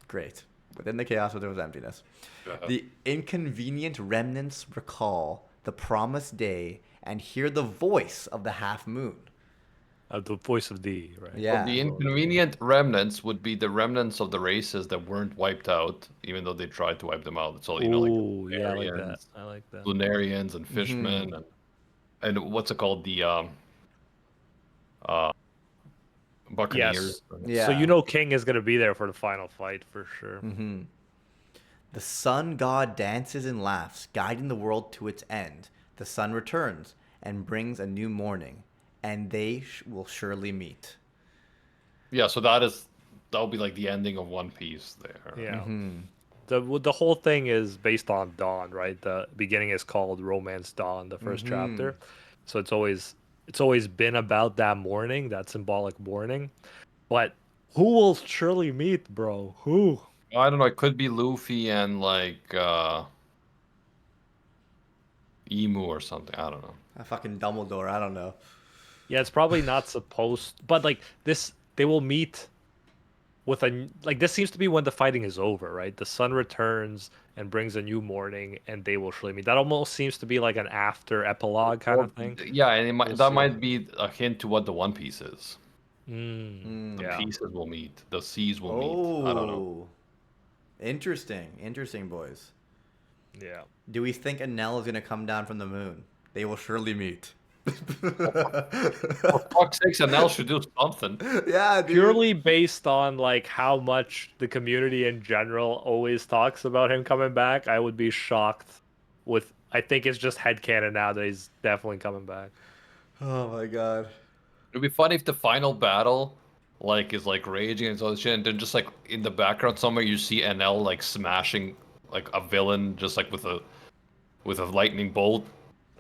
S2: Great. Within the chaos, there was emptiness. The inconvenient remnants recall the promised day and hear the voice of the half moon.
S3: The voice of D, right?
S1: So
S2: Yeah.
S1: the inconvenient remnants would be the remnants of the races that weren't wiped out, even though they tried to wipe them out. It's all, like
S3: Ooh, yeah, I like that.
S1: Lunarians,
S3: I like that.
S1: Lunarians and fishmen and what's it called? The uh Buccaneers.
S3: Yes.
S2: Yeah.
S3: So you know King is gonna be there for the final fight for sure.
S2: The sun god dances and laughs, guiding the world to its end. The sun returns and brings a new morning, and they will surely meet.
S1: Yeah, so that'll be like the ending of One Piece there.
S3: Yeah. The whole thing is based on Dawn, right? The beginning is called Romance Dawn, the 1st chapter. So it's always been about that morning, that symbolic morning. But who will surely meet, bro? Who?
S1: I don't know, it could be Luffy and like Emu or something. I don't know.
S2: A fucking Dumbledore, I don't know.
S3: Yeah, it's probably not supposed, but like this, they will meet with this seems to be when the fighting is over, right? The sun returns and brings a new morning, and they will surely meet. That almost seems to be like an after epilogue kind of thing.
S1: Yeah, and that
S3: see.
S1: might be a hint to what the One Piece is.
S3: Mm,
S1: The
S3: yeah.
S1: pieces will meet. The seas will meet. I don't know.
S2: Interesting, boys.
S3: Yeah.
S2: Do we think Enel is gonna come down from the moon? They will surely meet.
S1: For fuck's sakes, Anel should do something.
S2: Yeah, dude.
S3: Purely based on like how much the community in general always talks about him coming back, I would be shocked with I think it's just headcanon now that he's definitely coming back.
S2: Oh my god.
S1: It'd be funny if the final battle is like raging and all this shit, and then just like in the background somewhere you see NL like smashing like a villain just like with a lightning bolt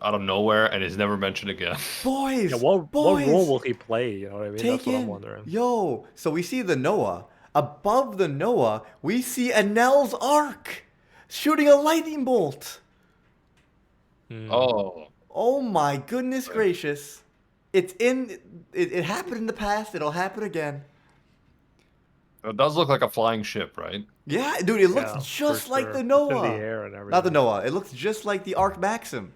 S1: out of nowhere, and is never mentioned again.
S2: Boys!
S3: Yeah, what
S2: boys!
S3: role will he play? You know what I mean?
S2: Take
S3: That's what I'm
S2: in.
S3: wondering.
S2: Yo, so we see the Noah. Above the Noah, we see Enel's arc shooting a lightning bolt.
S1: Oh,
S2: Oh my goodness gracious. It happened in the past, it'll happen again.
S1: it does look like a flying ship, right?
S2: Yeah, dude, it looks
S3: Yeah,
S2: just
S3: for
S2: like
S3: sure.
S2: the
S3: It's
S2: Noah.
S3: in the air and everything.
S2: Not the Noah. It looks just like the Arc Maxim.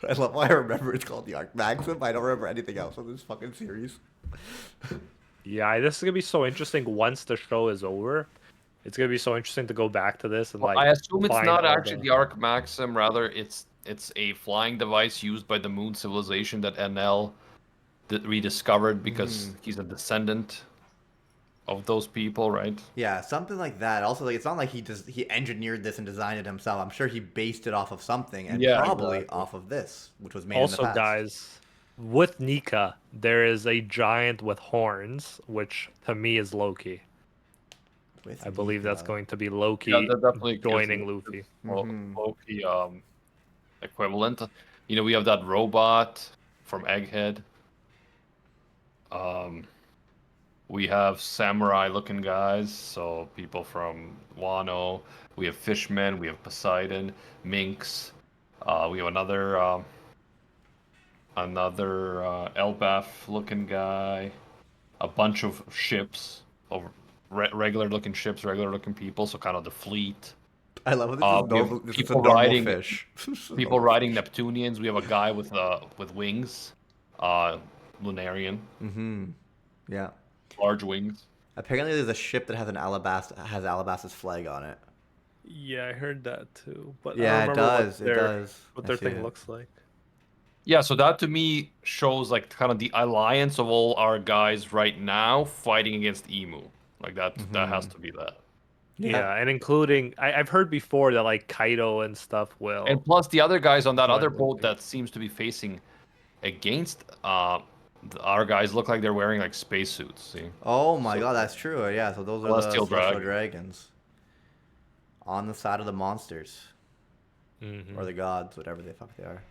S2: I love why I remember it's called the Arc Maxim. I don't remember anything else in this fucking series.
S3: Yeah, this is gonna be so interesting once the show is over. It's gonna be so interesting to go back to this and like.
S1: I assume it's
S3: find
S1: not
S3: all
S1: actually the Arc Maxim, rather it's a flying device used by the Moon civilization that NL rediscovered because he's a descendant of those people, right?
S2: Yeah, something like that. Also, like it's not like he engineered this and designed it himself. I'm sure he based it off of something, and
S1: Yeah,
S2: probably
S1: exactly.
S2: off of this, which was made
S3: Also,
S2: in the past.
S3: guys, with Nika, there is a giant with horns, which to me is Loki.
S2: With
S3: I believe that's
S2: Nika.
S3: going to be Loki
S1: Yeah, that definitely gives
S3: joining
S1: it
S3: Luffy.
S1: Loki equivalent. You know, we have that robot from Egghead. We have samurai-looking guys, so people from Wano. We have fishmen. We have Poseidon, Minx. We have another Elbaf-looking guy. A bunch of ships, of regular-looking ships, regular-looking people. So kind of the fleet.
S2: I love it.
S1: We have
S2: This is a
S1: people
S2: normal
S1: riding-
S2: fish.
S1: People riding Neptunians. We have a guy with wings, Lunarian,
S2: Yeah.
S1: large wings.
S2: Apparently, there's a ship that has Alabas's flag on it.
S3: Yeah, I heard that too. But
S2: Yeah,
S3: I don't
S2: it
S3: remember
S2: does.
S3: What
S2: It
S3: their,
S2: does.
S3: What
S2: I
S3: their
S2: see
S3: thing
S2: it.
S3: looks like.
S1: Yeah, so that to me shows like kind of the alliance of all our guys right now fighting against Emu. Like that has to be that.
S3: Yeah, and including I've heard before that like Kaido and stuff will.
S1: And plus the other guys on that
S3: Join
S1: other
S3: Luffy.
S1: boat that seems to be facing against our guys look like they're wearing like spacesuits. See?
S2: Oh my god, that's true. Yeah, so those are the
S1: Celestial
S2: celestial
S1: Dragon.
S2: dragons. On the side of the monsters.
S3: Mhm.
S2: Or the gods, whatever the fuck they are.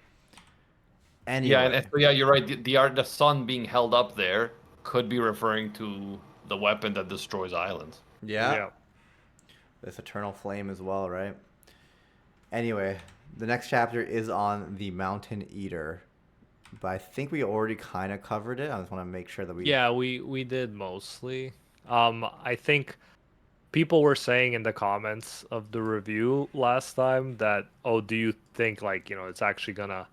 S2: Anyway.
S1: Yeah, and so, yeah, you're right. The sun being held up there could be referring to the weapon that destroys islands.
S2: Yeah. This eternal flame as well, right? Anyway, the next chapter is on the Mountain Eater. but I think we already kind of covered it. I just want to make sure that we.
S3: Yeah, we did mostly. I think people were saying in the comments of the review last time that, oh, do you think like, it's actually gonna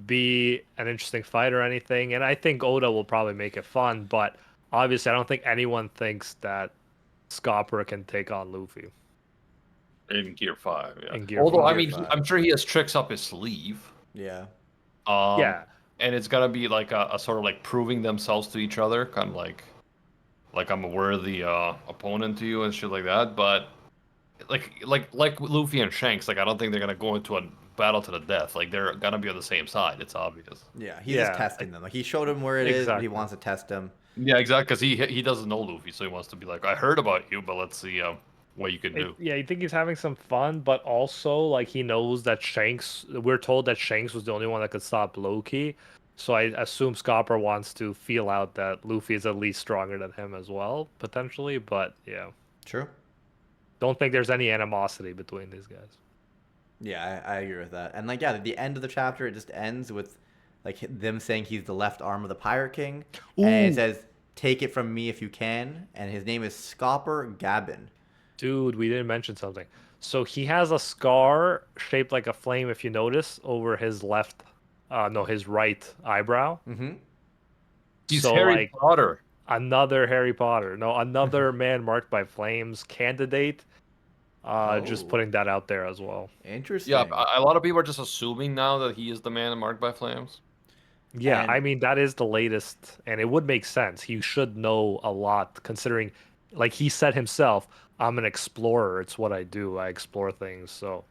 S3: be an interesting fight or anything? And I think Oda will probably make it fun, but obviously I don't think anyone thinks that Scopper can take on Luffy
S1: In Gear 5, yeah.
S3: in Gear
S1: Although, I
S3: 5.
S2: Gear
S1: mean,
S2: 5.
S1: I'm sure he has tricks up his sleeve.
S2: Yeah.
S3: Yeah.
S1: And it's gonna be like a sort of like proving themselves to each other, kind of like I'm a worthy opponent to you and shit like that. But like Luffy and Shanks, like I don't think they're gonna go into a battle to the death. Like they're gonna be on the same side. It's obvious.
S2: Yeah, he's just
S3: Yeah,
S2: testing them. Like he showed him where it is, but he
S3: exactly.
S2: wants to test them.
S1: Yeah, exactly. Because he doesn't know Luffy, so he wants to be like, I heard about you, but let's see what you can do.
S3: Yeah, you think he's having some fun, but also like he knows that Shanks. We're told that Shanks was the only one that could stop Loki, so I assume Scopper wants to feel out that Luffy is at least stronger than him as well, potentially. But yeah,
S2: True.
S3: don't think there's any animosity between these guys.
S2: Yeah, I agree with that. And like, yeah, at the end of the chapter, it just ends with like them saying he's the left arm of the Pirate King, and it
S3: Ooh.
S2: says, "Take it from me if you can." And his name is Scopper Gaban.
S3: Dude, we didn't mention something. So he has a scar shaped like a flame, if you notice, over his left, no, his right eyebrow.
S2: Mm-hmm.
S1: He's
S3: So
S1: Harry
S3: like
S1: Potter.
S3: another Harry Potter, no, another man marked by flames candidate. Just
S2: Oh,
S3: putting that out there as well.
S1: Yeah,
S2: interesting.
S1: a lot of people are just assuming now that he is the man marked by flames.
S3: Yeah,
S2: And
S3: I mean that is the latest, and it would make sense. He should know a lot, considering, like he said himself, I'm an explorer. It's what I do. I explore things. So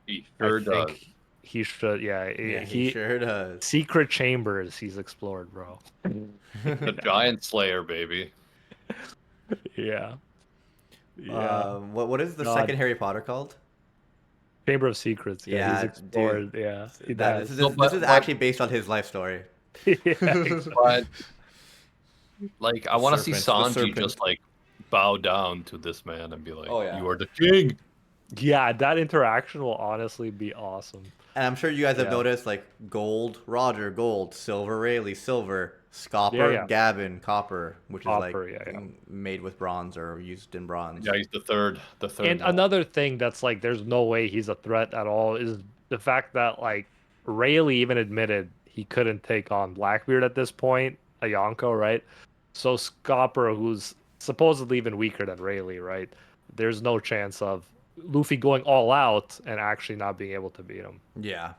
S1: He
S3: I
S1: sure does.
S3: think he should. Yeah,
S2: yeah, he
S3: he
S2: sure does.
S3: secret chambers he's explored, bro.
S1: The Giant Slayer, baby.
S3: Yeah, yeah.
S2: What is the
S3: God,
S2: second Harry Potter called?
S3: Chamber of Secrets. Yeah, he's
S2: Yeah, dude.
S3: explored. Yeah, he
S2: That this
S3: has.
S2: is
S1: No,
S2: this is actually based on his life story.
S3: Yeah, exactly.
S1: but like I
S2: The
S1: want to see
S2: serpent. The
S1: Sanji
S2: serpent.
S1: just like bow down to this man and be like,
S2: Oh yeah.
S1: "You are the king."
S3: Yeah, that interaction will honestly be awesome.
S2: And I'm sure you guys have
S3: Yeah.
S2: noticed like gold, Roger, gold, silver, Rayleigh, silver,
S3: Yeah,
S2: Scopper,
S3: yeah.
S2: Gavin, copper, which is like
S3: Copper, yeah, yeah.
S2: made with bronze or used in bronze.
S1: Yeah, he's the third. The third.
S3: And
S1: one.
S3: another thing that's like, there's no way he's a threat at all is the fact that like Rayleigh even admitted he couldn't take on Blackbeard at this point, a Yonko, right? So Scopper, who's supposedly even weaker than Rayleigh, right? There's no chance of Luffy going all out and actually not being able to beat him.
S2: Yeah.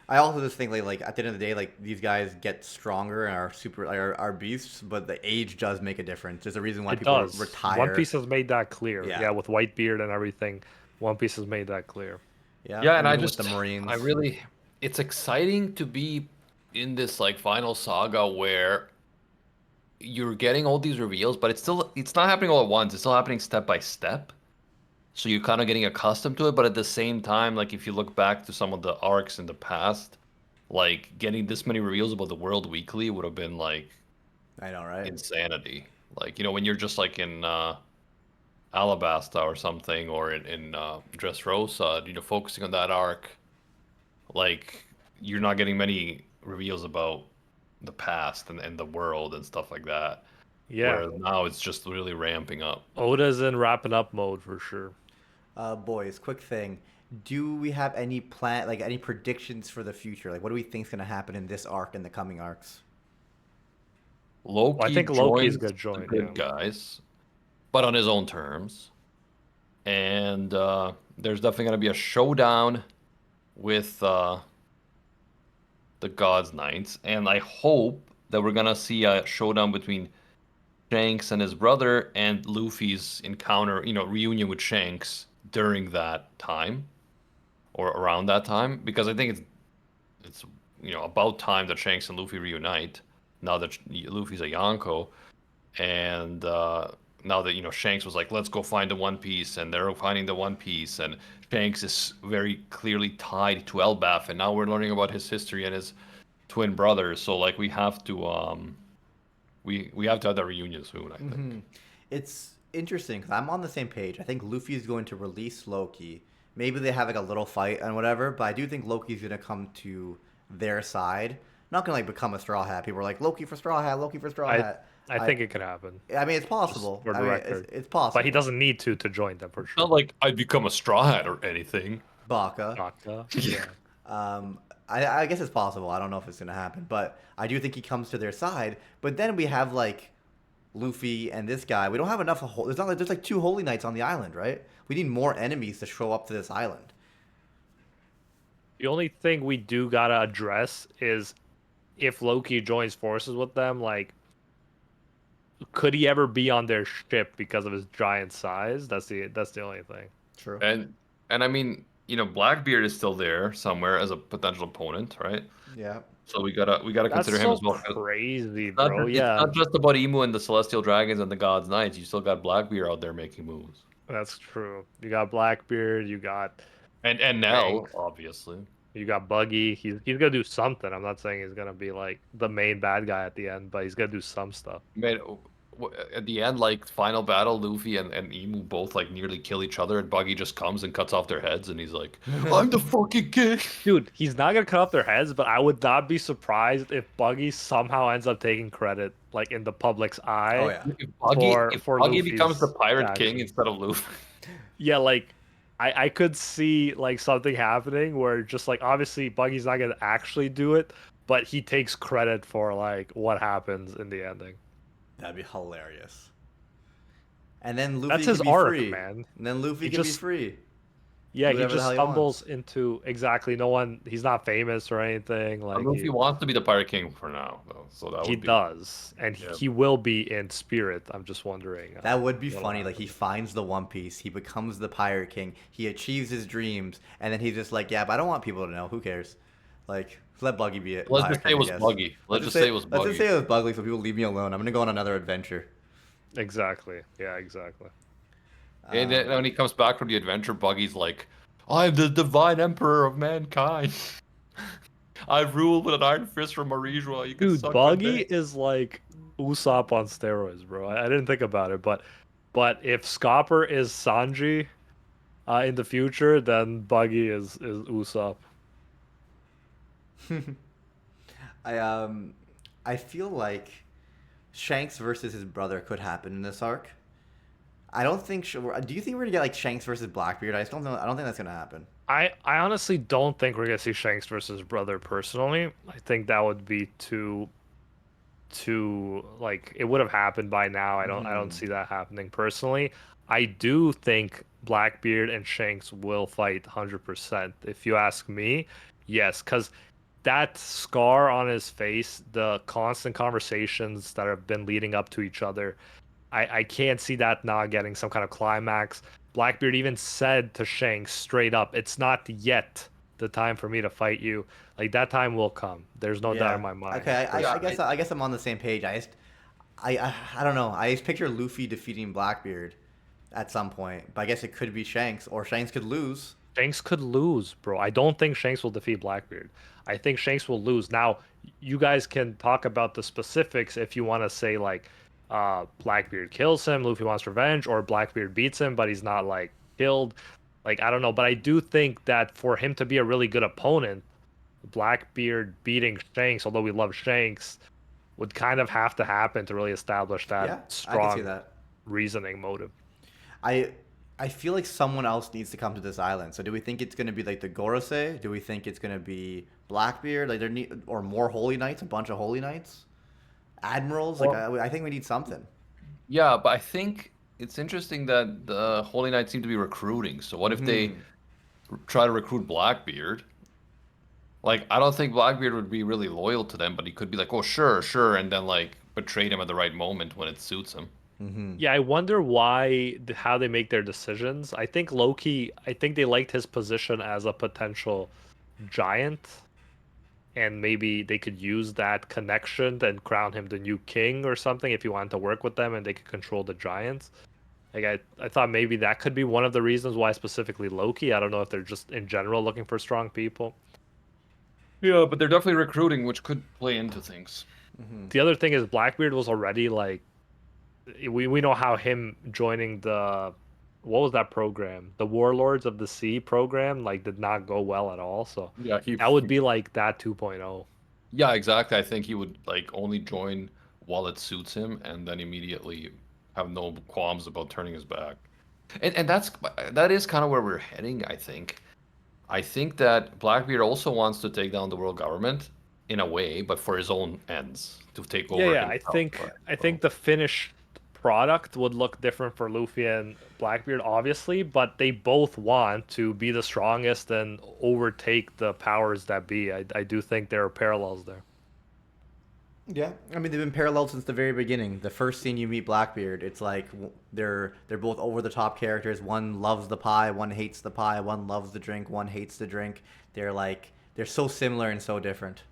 S2: I also just think like at the end of the day, like these guys get stronger and are super are beasts, but the age does make a difference. There's a reason why
S3: It
S2: people
S3: does.
S2: retire.
S3: One Piece has made that clear.
S2: Yeah.
S3: Yeah, with Whitebeard and everything, One Piece has made that clear.
S2: Yeah,
S1: Yeah, and I
S2: even with
S1: just,
S2: the Marines.
S1: I really, it's exciting to be in this like final saga where you're getting all these reveals, but it's not happening all at once. It's still happening step by step. So you're kind of getting accustomed to it, but at the same time, like if you look back to some of the arcs in the past, like getting this many reveals about the World Weekly would have been like
S2: I know, right?
S1: insanity. Like, when you're just like in Alabasta or something, or in Dressrosa, focusing on that arc, like you're not getting many reveals about the past and the world and stuff like that.
S3: Yeah.
S1: Where now it's just really ramping up.
S3: Oda's in wrapping up mode for sure.
S2: Boys, quick thing. Do we have any like any predictions for the future? Like, what do we think is going to happen in this arc and the coming arcs?
S1: Loki
S3: I think Loki's
S1: joins
S3: good
S1: the
S3: join,
S1: good
S3: yeah.
S1: guys, but on his own terms. And there's definitely going to be a showdown with the God's Knights. And I hope that we're going to see a showdown between Shanks and his brother and Luffy's encounter, reunion with Shanks during that time or around that time. Because I think it's about time that Shanks and Luffy reunite now that Luffy's a Yonko. And now that Shanks was like, let's go find the One Piece, and they're finding the One Piece, and Shanks is very clearly tied to Elbaf, and now we're learning about his history and his twin brothers. So like we have to we have to have that reunion soon, I think.
S2: It's interesting because I'm on the same page. I think Luffy is going to release Loki. Maybe they have like a little fight and whatever, but I do think Loki's going to come to their side. not gonna like become a Straw Hat. People are like Loki for Straw Hat, Loki for Straw
S3: I
S2: Hat.
S3: I think it could happen.
S2: I mean, it's
S3: Just
S2: possible.
S3: for
S2: I
S3: the
S2: mean,
S3: record.
S2: it's
S3: But he
S2: possible.
S3: doesn't need to join them for
S1: It's
S3: sure.
S1: not like I'd become a straw hat or anything.
S2: Baka.
S3: Nika, yeah.
S2: I guess it's possible. I don't know if it's gonna happen, but I do think he comes to their side. But then we have like Luffy and this guy. We don't have enough. There's not like there's like 2 Holy Knights on the island, right? We need more enemies to show up to this island.
S3: The only thing we do gotta address is if Loki joins forces with them, like, could he ever be on their ship because of his giant size? That's the only thing.
S2: True.
S1: And I mean, Blackbeard is still there somewhere as a potential opponent, right?
S2: Yeah.
S1: So we gotta
S3: That's
S1: consider him
S3: so
S1: as well.
S3: crazy,
S1: It's not,
S3: bro.
S1: it's
S3: Yeah,
S1: not just about Emu and the Celestial Dragons and the Gods Knights. You still got Blackbeard out there making moves,
S3: that's true. You got Blackbeard, you got
S1: and Nell,
S3: Shanks,
S1: obviously.
S3: you got Buggy. He's gonna do something. I'm not saying he's gonna be like the main bad guy at the end, but he's gonna do some stuff.
S1: Man, at the end, like final battle, Luffy and Emu both like nearly kill each other, and Buggy just comes and cuts off their heads, and he's like, "I'm the fucking king."
S3: Dude, he's not gonna cut off their heads, but I would not be surprised if Buggy somehow ends up taking credit, like in the public's eye.
S2: Oh yeah.
S1: If Buggy becomes the
S3: Luffy's
S1: pirate king
S3: actions.
S1: instead of Luffy.
S3: Yeah, like I could see like something happening where just like obviously Buggy's not gonna actually do it, but he takes credit for like what happens in the ending.
S2: That'd be hilarious. And then Luffy
S3: That's
S2: can
S3: his
S2: be
S3: arc,
S2: free.
S3: man.
S2: And then Luffy
S3: He
S2: can be
S3: just-
S2: free.
S3: Yeah,
S2: Do
S3: he
S2: whatever the
S3: just
S2: hell he
S3: stumbles
S2: wants.
S3: into exactly no one. He's not famous or anything. Like
S1: Luffy wants to be the pirate king for now, though, so that
S3: he
S1: would be.
S3: does, and
S1: Yeah.
S3: he will be in spirit. I'm just wondering.
S2: That would be
S3: what'll
S2: funny. Like
S3: happen.
S2: he finds the One Piece, he becomes the Pirate King, he achieves his dreams, and then he's just like, yeah, but I don't want people to know. Who cares? Like, let Buggy be it.
S1: Let's
S2: Pirate
S1: just say
S2: King,
S1: it
S2: I
S1: was
S2: guess.
S1: Buggy. Let's just say it was
S2: Let's
S1: Buggy.
S2: just say it was Buggy, so people leave me alone. I'm gonna go on another adventure.
S3: Exactly. Yeah. Exactly.
S1: And then when he comes back from the adventure, Buggy's like, "I'm the divine emperor of mankind. I rule with an iron fist from Marijua. You can
S3: Dude,
S1: suck my
S3: Buggy
S1: dick."
S3: is like Usopp on steroids, bro. I didn't think about it, but if Scopper is Sanji in the future, then Buggy is Usopp.
S2: I feel like Shanks versus his brother could happen in this arc. I don't think. Do you think we're gonna get like Shanks versus Blackbeard? I just don't know. I don't think that's gonna happen.
S3: I honestly don't think we're gonna see Shanks versus brother personally. I think that would be too like it would have happened by now. I don't see that happening personally. I do think Blackbeard and Shanks will fight 100%. If you ask me, yes, because that scar on his face, the constant conversations that have been leading up to each other, I can't see that not getting some kind of climax. Blackbeard even said to Shanks straight up, "It's not yet the time for me to fight you. Like that time will come. There's no doubt in my mind."
S2: Okay,
S1: Yeah,
S2: I guess I'm on the same page. I don't know. I just picture Luffy defeating Blackbeard at some point, but I guess it could be Shanks, or Shanks could lose.
S3: Shanks could lose, bro. I don't think Shanks will defeat Blackbeard. I think Shanks will lose. Now, you guys can talk about the specifics if you want to say like Blackbeard kills him, Luffy wants revenge, or Blackbeard beats him, but he's not like killed. Like I don't know, but I do think that for him to be a really good opponent, Blackbeard beating Shanks, although we love Shanks, would kind of have to happen to really establish that
S2: Yeah, I can see
S3: strong
S2: that.
S3: reasoning motive.
S2: I I feel like someone else needs to come to this island. So do we think it's gonna be like the Gorosei? Do we think it's gonna be Blackbeard? Like there need or more Holy Knights, a bunch of Holy Knights, admirals? Like I think we need something.
S1: Yeah, but I think it's interesting that the Holy Knights seem to be recruiting. So what if they try to recruit Blackbeard? Like, I don't think Blackbeard would be really loyal to them, but he could be like, "Oh, sure, sure," and then like betray them at the right moment when it suits him.
S3: Yeah, I wonder how they make their decisions. I think Loki, I think they liked his position as a potential giant, and maybe they could use that connection and crown him the new king or something if he wanted to work with them and they could control the giants. Like I thought maybe that could be one of the reasons why specifically Loki. I don't know if they're just in general looking for strong people.
S1: Yeah, but they're definitely recruiting, which could play into things.
S3: The other thing is Blackbeard was already like we know how him joining the what was that program? The Warlords of the Sea program like did not go well at all. So
S1: Yeah,
S3: that would be like that 2.0.
S1: Yeah, exactly. I think he would like only join while it suits him, and then immediately have no qualms about turning his back. And that is kind of where we're heading, I think. I think that Blackbeard also wants to take down the world government in a way, but for his own ends, to take
S3: Yeah,
S1: over
S3: yeah.
S1: himself, right?
S3: I
S1: So,
S3: think the finished product would look different for Luffy and Blackbeard, obviously, but they both want to be the strongest and overtake the powers that be. I do think there are parallels there.
S2: Yeah, I mean they've been paralleled since the very beginning. The first scene you meet Blackbeard, it's like they're both over the top characters. One loves the pie, one hates the pie. One loves the drink, one hates the drink. They're so similar and so different.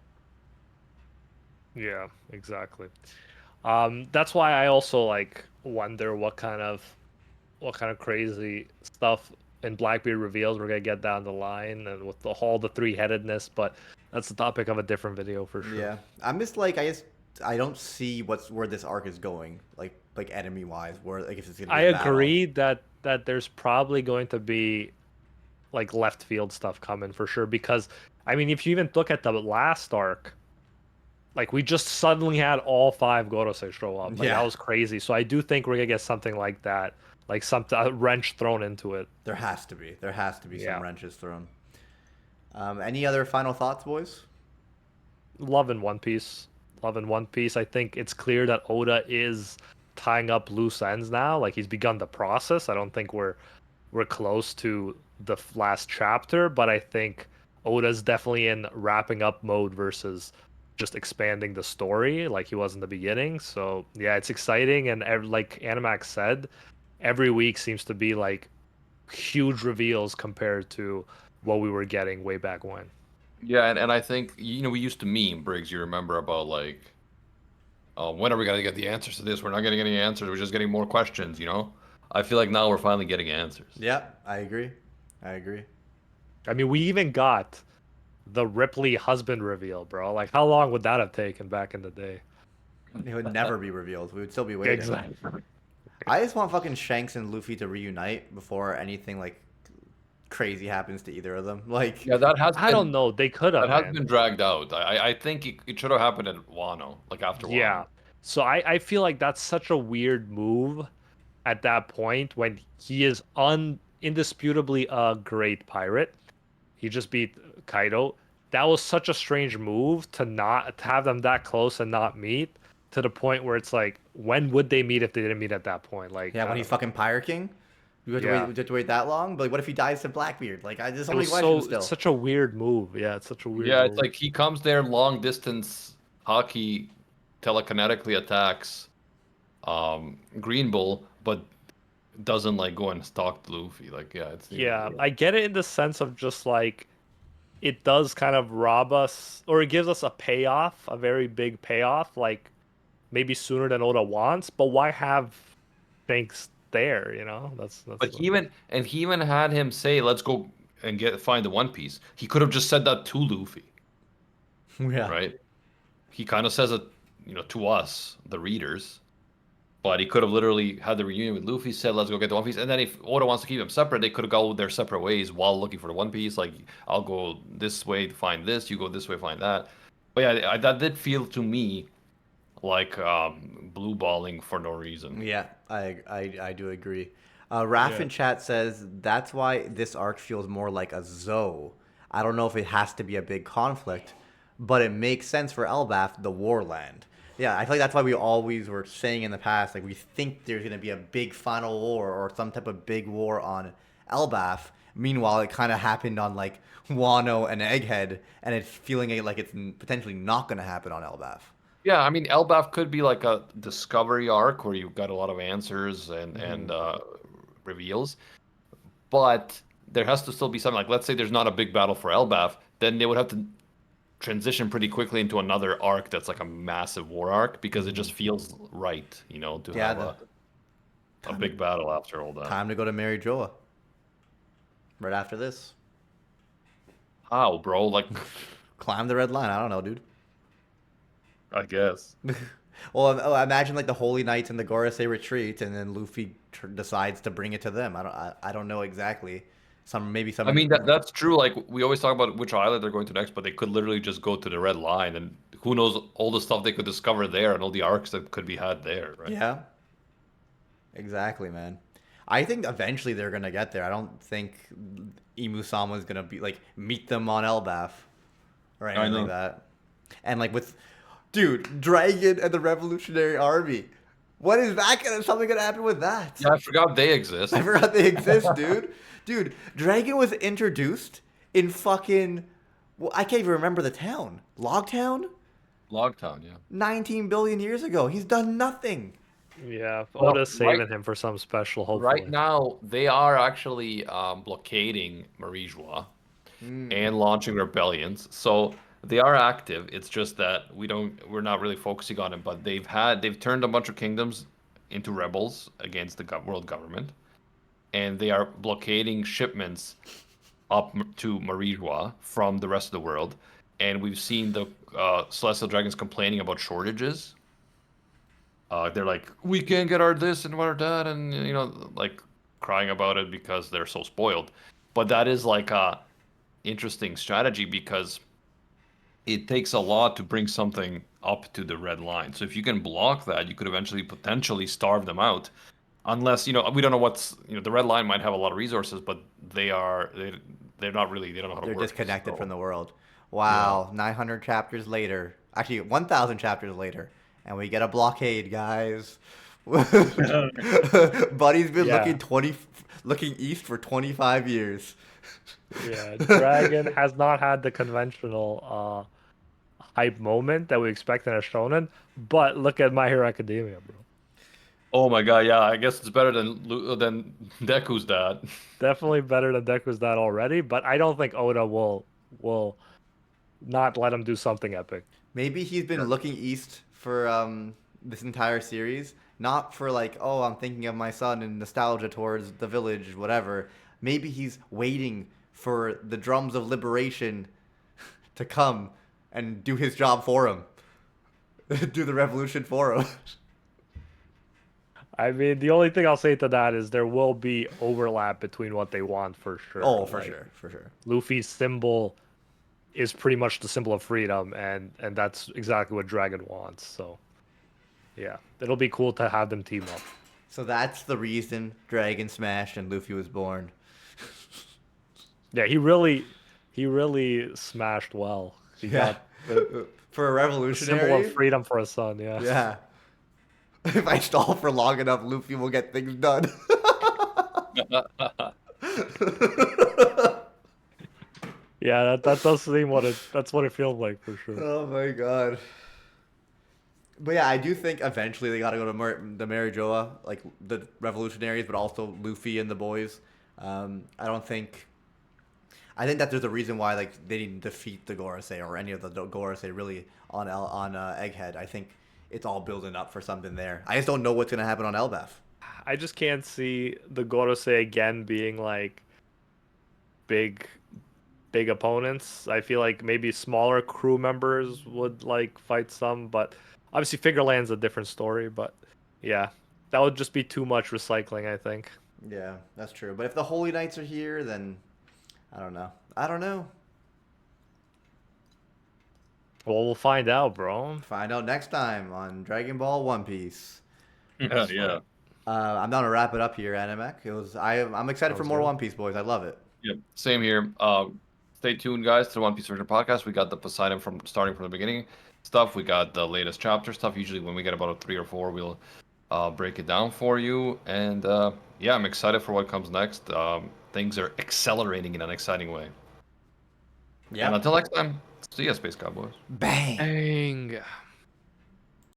S3: Yeah, exactly. That's why I also like wonder what kind of crazy stuff in Blackbeard reveals we're gonna get down the line, and with all the three-headedness. But that's the topic of a different video for sure.
S2: Yeah, I don't see where this arc is going. Like enemy wise, where like if it's gonna
S3: I
S2: be a battle.
S3: agree that there's probably going to be like left field stuff coming for sure, because I mean, if you even look at the last arc, like we just suddenly had all five Gorosei show up. Like that
S2: Yeah,
S3: was crazy. So I do think we're gonna get something like that, like something a wrench thrown into it.
S2: there has to be. There has to be some
S3: Yeah.
S2: wrenches thrown. Any other final thoughts, boys?
S3: Love in One Piece. Love in One Piece. I think it's clear that Oda is tying up loose ends now. Like he's begun the process. I don't think we're close to the last chapter, but I think Oda's definitely in wrapping up mode versus just expanding the story like he was in the beginning. So yeah, it's exciting, and like Animax said, every week seems to be like huge reveals compared to what we were getting way back when.
S1: yeah, and I think we used to meme Briggs. You remember about like, when are we gonna get the answers to this? We're not getting any answers. We're just getting more questions. I feel like now we're finally getting answers.
S2: Yeah, I agree. I agree.
S3: I mean, we even got the Ripley husband reveal, bro. Like, how long would that have taken back in the day?
S2: It would never be revealed. We would still be waiting.
S3: Exactly.
S2: I just want fucking Shanks and Luffy to reunite before anything like crazy happens to either of them. Like,
S1: Yeah,
S3: I don't know. They could
S1: that
S3: have,
S1: has
S3: man.
S1: been dragged out. I think it should have happened at Wano, like after
S3: Yeah.
S1: Wano.
S3: So I feel like that's such a weird move at that point when he is indisputably a great pirate. He just beat Kaido. That was such a strange move to have them that close and not meet, to the point where it's like, when would they meet if they didn't meet at that point? Like,
S2: yeah,
S3: I
S2: when he's
S3: don't know.
S2: fucking Pirate King,
S3: Yeah.
S2: we have to wait that long. But like, what if he dies to Blackbeard? Like, there's so
S3: It
S2: many
S3: was
S2: questions
S3: it's
S2: still.
S3: such a weird move. Yeah, it's such a weird
S1: Yeah, it's
S3: move.
S1: like he comes there long distance hockey, telekinetically attacks Green Bull, but doesn't like go and stalk Luffy. Like, yeah, it's
S3: Yeah, I get it in the sense of just like it does kind of rob us, or it gives us a payoff, a very big payoff, like maybe sooner than Oda wants. But why have Shanks there? That's
S1: But he even had him say, "Let's go and find the One Piece." He could have just said that to Luffy,
S2: Yeah.
S1: right? He kind of says it, to us, the readers. But he could have literally had the reunion with Luffy, said, "Let's go get the One Piece." And then if Oda wants to keep them separate, they could have gone their separate ways while looking for the One Piece. Like, I'll go this way to find this, you go this way to find that. But yeah, that did feel to me like blue balling for no reason.
S2: Yeah, I do agree. Raf
S3: yeah.
S2: in chat says that's why this arc feels more like a Zoe. I don't know if it has to be a big conflict, but it makes sense for Elbaf, the warland. Yeah, I feel like that's why we always were saying in the past, like we think there's gonna be a big final war or some type of big war on Elbaf. Meanwhile, it kind of happened on like Wano and Egghead, and it's feeling like it's potentially not gonna happen on Elbaf.
S1: Yeah, I mean, Elbaf could be like a discovery arc where you've got a lot of answers and reveals, but there has to still be something like, let's say there's not a big battle for Elbaf, then they would have to transition pretty quickly into another arc that's like a massive war arc because it just feels right, to
S2: Yeah,
S1: have a big battle after all that.
S2: time to go to Mary Joa. Right after this.
S1: How, bro? Like,
S2: Climb the red line. I don't know, dude.
S1: I guess.
S2: Well, imagine like the Holy Knights and the Gorosei retreat, and then Luffy decides to bring it to them. I don't know exactly. Maybe
S1: I mean, that's true. Like, we always talk about which island they're going to next, but they could literally just go to the Red Line, and who knows all the stuff they could discover there and all the arcs that could be had there, right?
S2: Yeah. Exactly, man. I think eventually they're gonna get there. I don't think Imu-sama's gonna be like meet them on Elbaf or anything like that. And like with, dude, Dragon and the Revolutionary Army. What is that something gonna happen with that?
S1: Yeah, I forgot they exist.
S2: I forgot they exist, dude. Dude, Dragon was introduced in fucking. Well, I can't even remember the town. Logtown?
S1: Logtown, yeah.
S2: 19 billion years ago. He's done nothing.
S3: Yeah,
S1: Well,
S3: Oda's saving him for some special, hopefully.
S1: Right now, they are actually blockading Marijua and launching rebellions. So they are active. It's just that we're not really focusing on it. But they've turned a bunch of kingdoms into rebels against the world government, and they are blockading shipments up to Marijua from the rest of the world. And we've seen the Celestial Dragons complaining about shortages. They're like, we can't get our this and our that, and like crying about it because they're so spoiled. But that is like a interesting strategy because it takes a lot to bring something up to the red line. So if you can block that, you could eventually potentially starve them out. Unless we don't know the red line might have a lot of resources, but they're not really, they don't know how to
S2: They're
S1: work.
S2: disconnected
S1: So,
S2: from the world. Wow, 900 chapters later. Actually, 1,000 chapters later. And we get a blockade, guys. Buddy's been
S3: Yeah.
S2: looking east for 25 years.
S3: Yeah, Dragon has not had the conventional hype moment that we expect in a shonen, but look at My Hero Academia, bro.
S1: Oh my god, yeah, I guess it's better than Deku's dad.
S3: Definitely better than Deku's dad already, but I don't think Oda will not let him do something epic.
S2: Maybe he's been looking east for this entire series, not for like, oh, I'm thinking of my son and nostalgia towards the village, whatever. Maybe he's waiting for the drums of liberation to come and do his job for him. Do the revolution for him.
S3: I mean, the only thing I'll say to that is there will be overlap between what they want for sure.
S2: Oh, for
S3: Like,
S2: sure, for sure.
S3: Luffy's symbol is pretty much the symbol of freedom, and that's exactly what Dragon wants. So, yeah, it'll be cool to have them team up.
S2: So that's the reason Dragon smashed and Luffy was born.
S3: Yeah, he really smashed well. He got
S2: For a
S3: the
S2: revolutionary.
S3: symbol of freedom for a son. Yeah.
S2: Yeah. If I stall for long enough, Luffy will get things done.
S3: Yeah, that does seem that's what it feels like for sure.
S2: Oh my god. But yeah, I do think eventually they gotta go to the Marijoa, like the revolutionaries, but also Luffy and the boys. I think that there's a reason why like they didn't defeat the Gorosei or any of the Gorosei really on Egghead. I think it's all building up for something there. I just don't know what's gonna happen on Elbaf.
S3: I just can't see the Gorosei again being like big opponents. I feel like maybe smaller crew members would like fight some, but obviously Figureland's a different story. But yeah, that would just be too much recycling, I think.
S2: Yeah, that's true. But if the Holy Knights are here, then I don't know. I don't know.
S3: Well, we'll find out, bro.
S2: Find out next time on Dragon Ball One Piece.
S1: Yeah.
S2: I'm down to wrap it up here, Animek. I'm excited for
S3: Sounds
S2: more
S3: good.
S2: One Piece, boys. I love it.
S1: Yep. Same here. Stay tuned, guys, to the One Piece Version podcast. We got the Poseidon starting from the beginning stuff. We got the latest chapter stuff. Usually, when we get about 3 or 4, we'll break it down for you. And yeah, I'm excited for what comes next. Things are accelerating in an exciting way.
S2: Yeah.
S1: And until next time, see ya, Space Cowboys.
S2: Bang.
S3: Dang.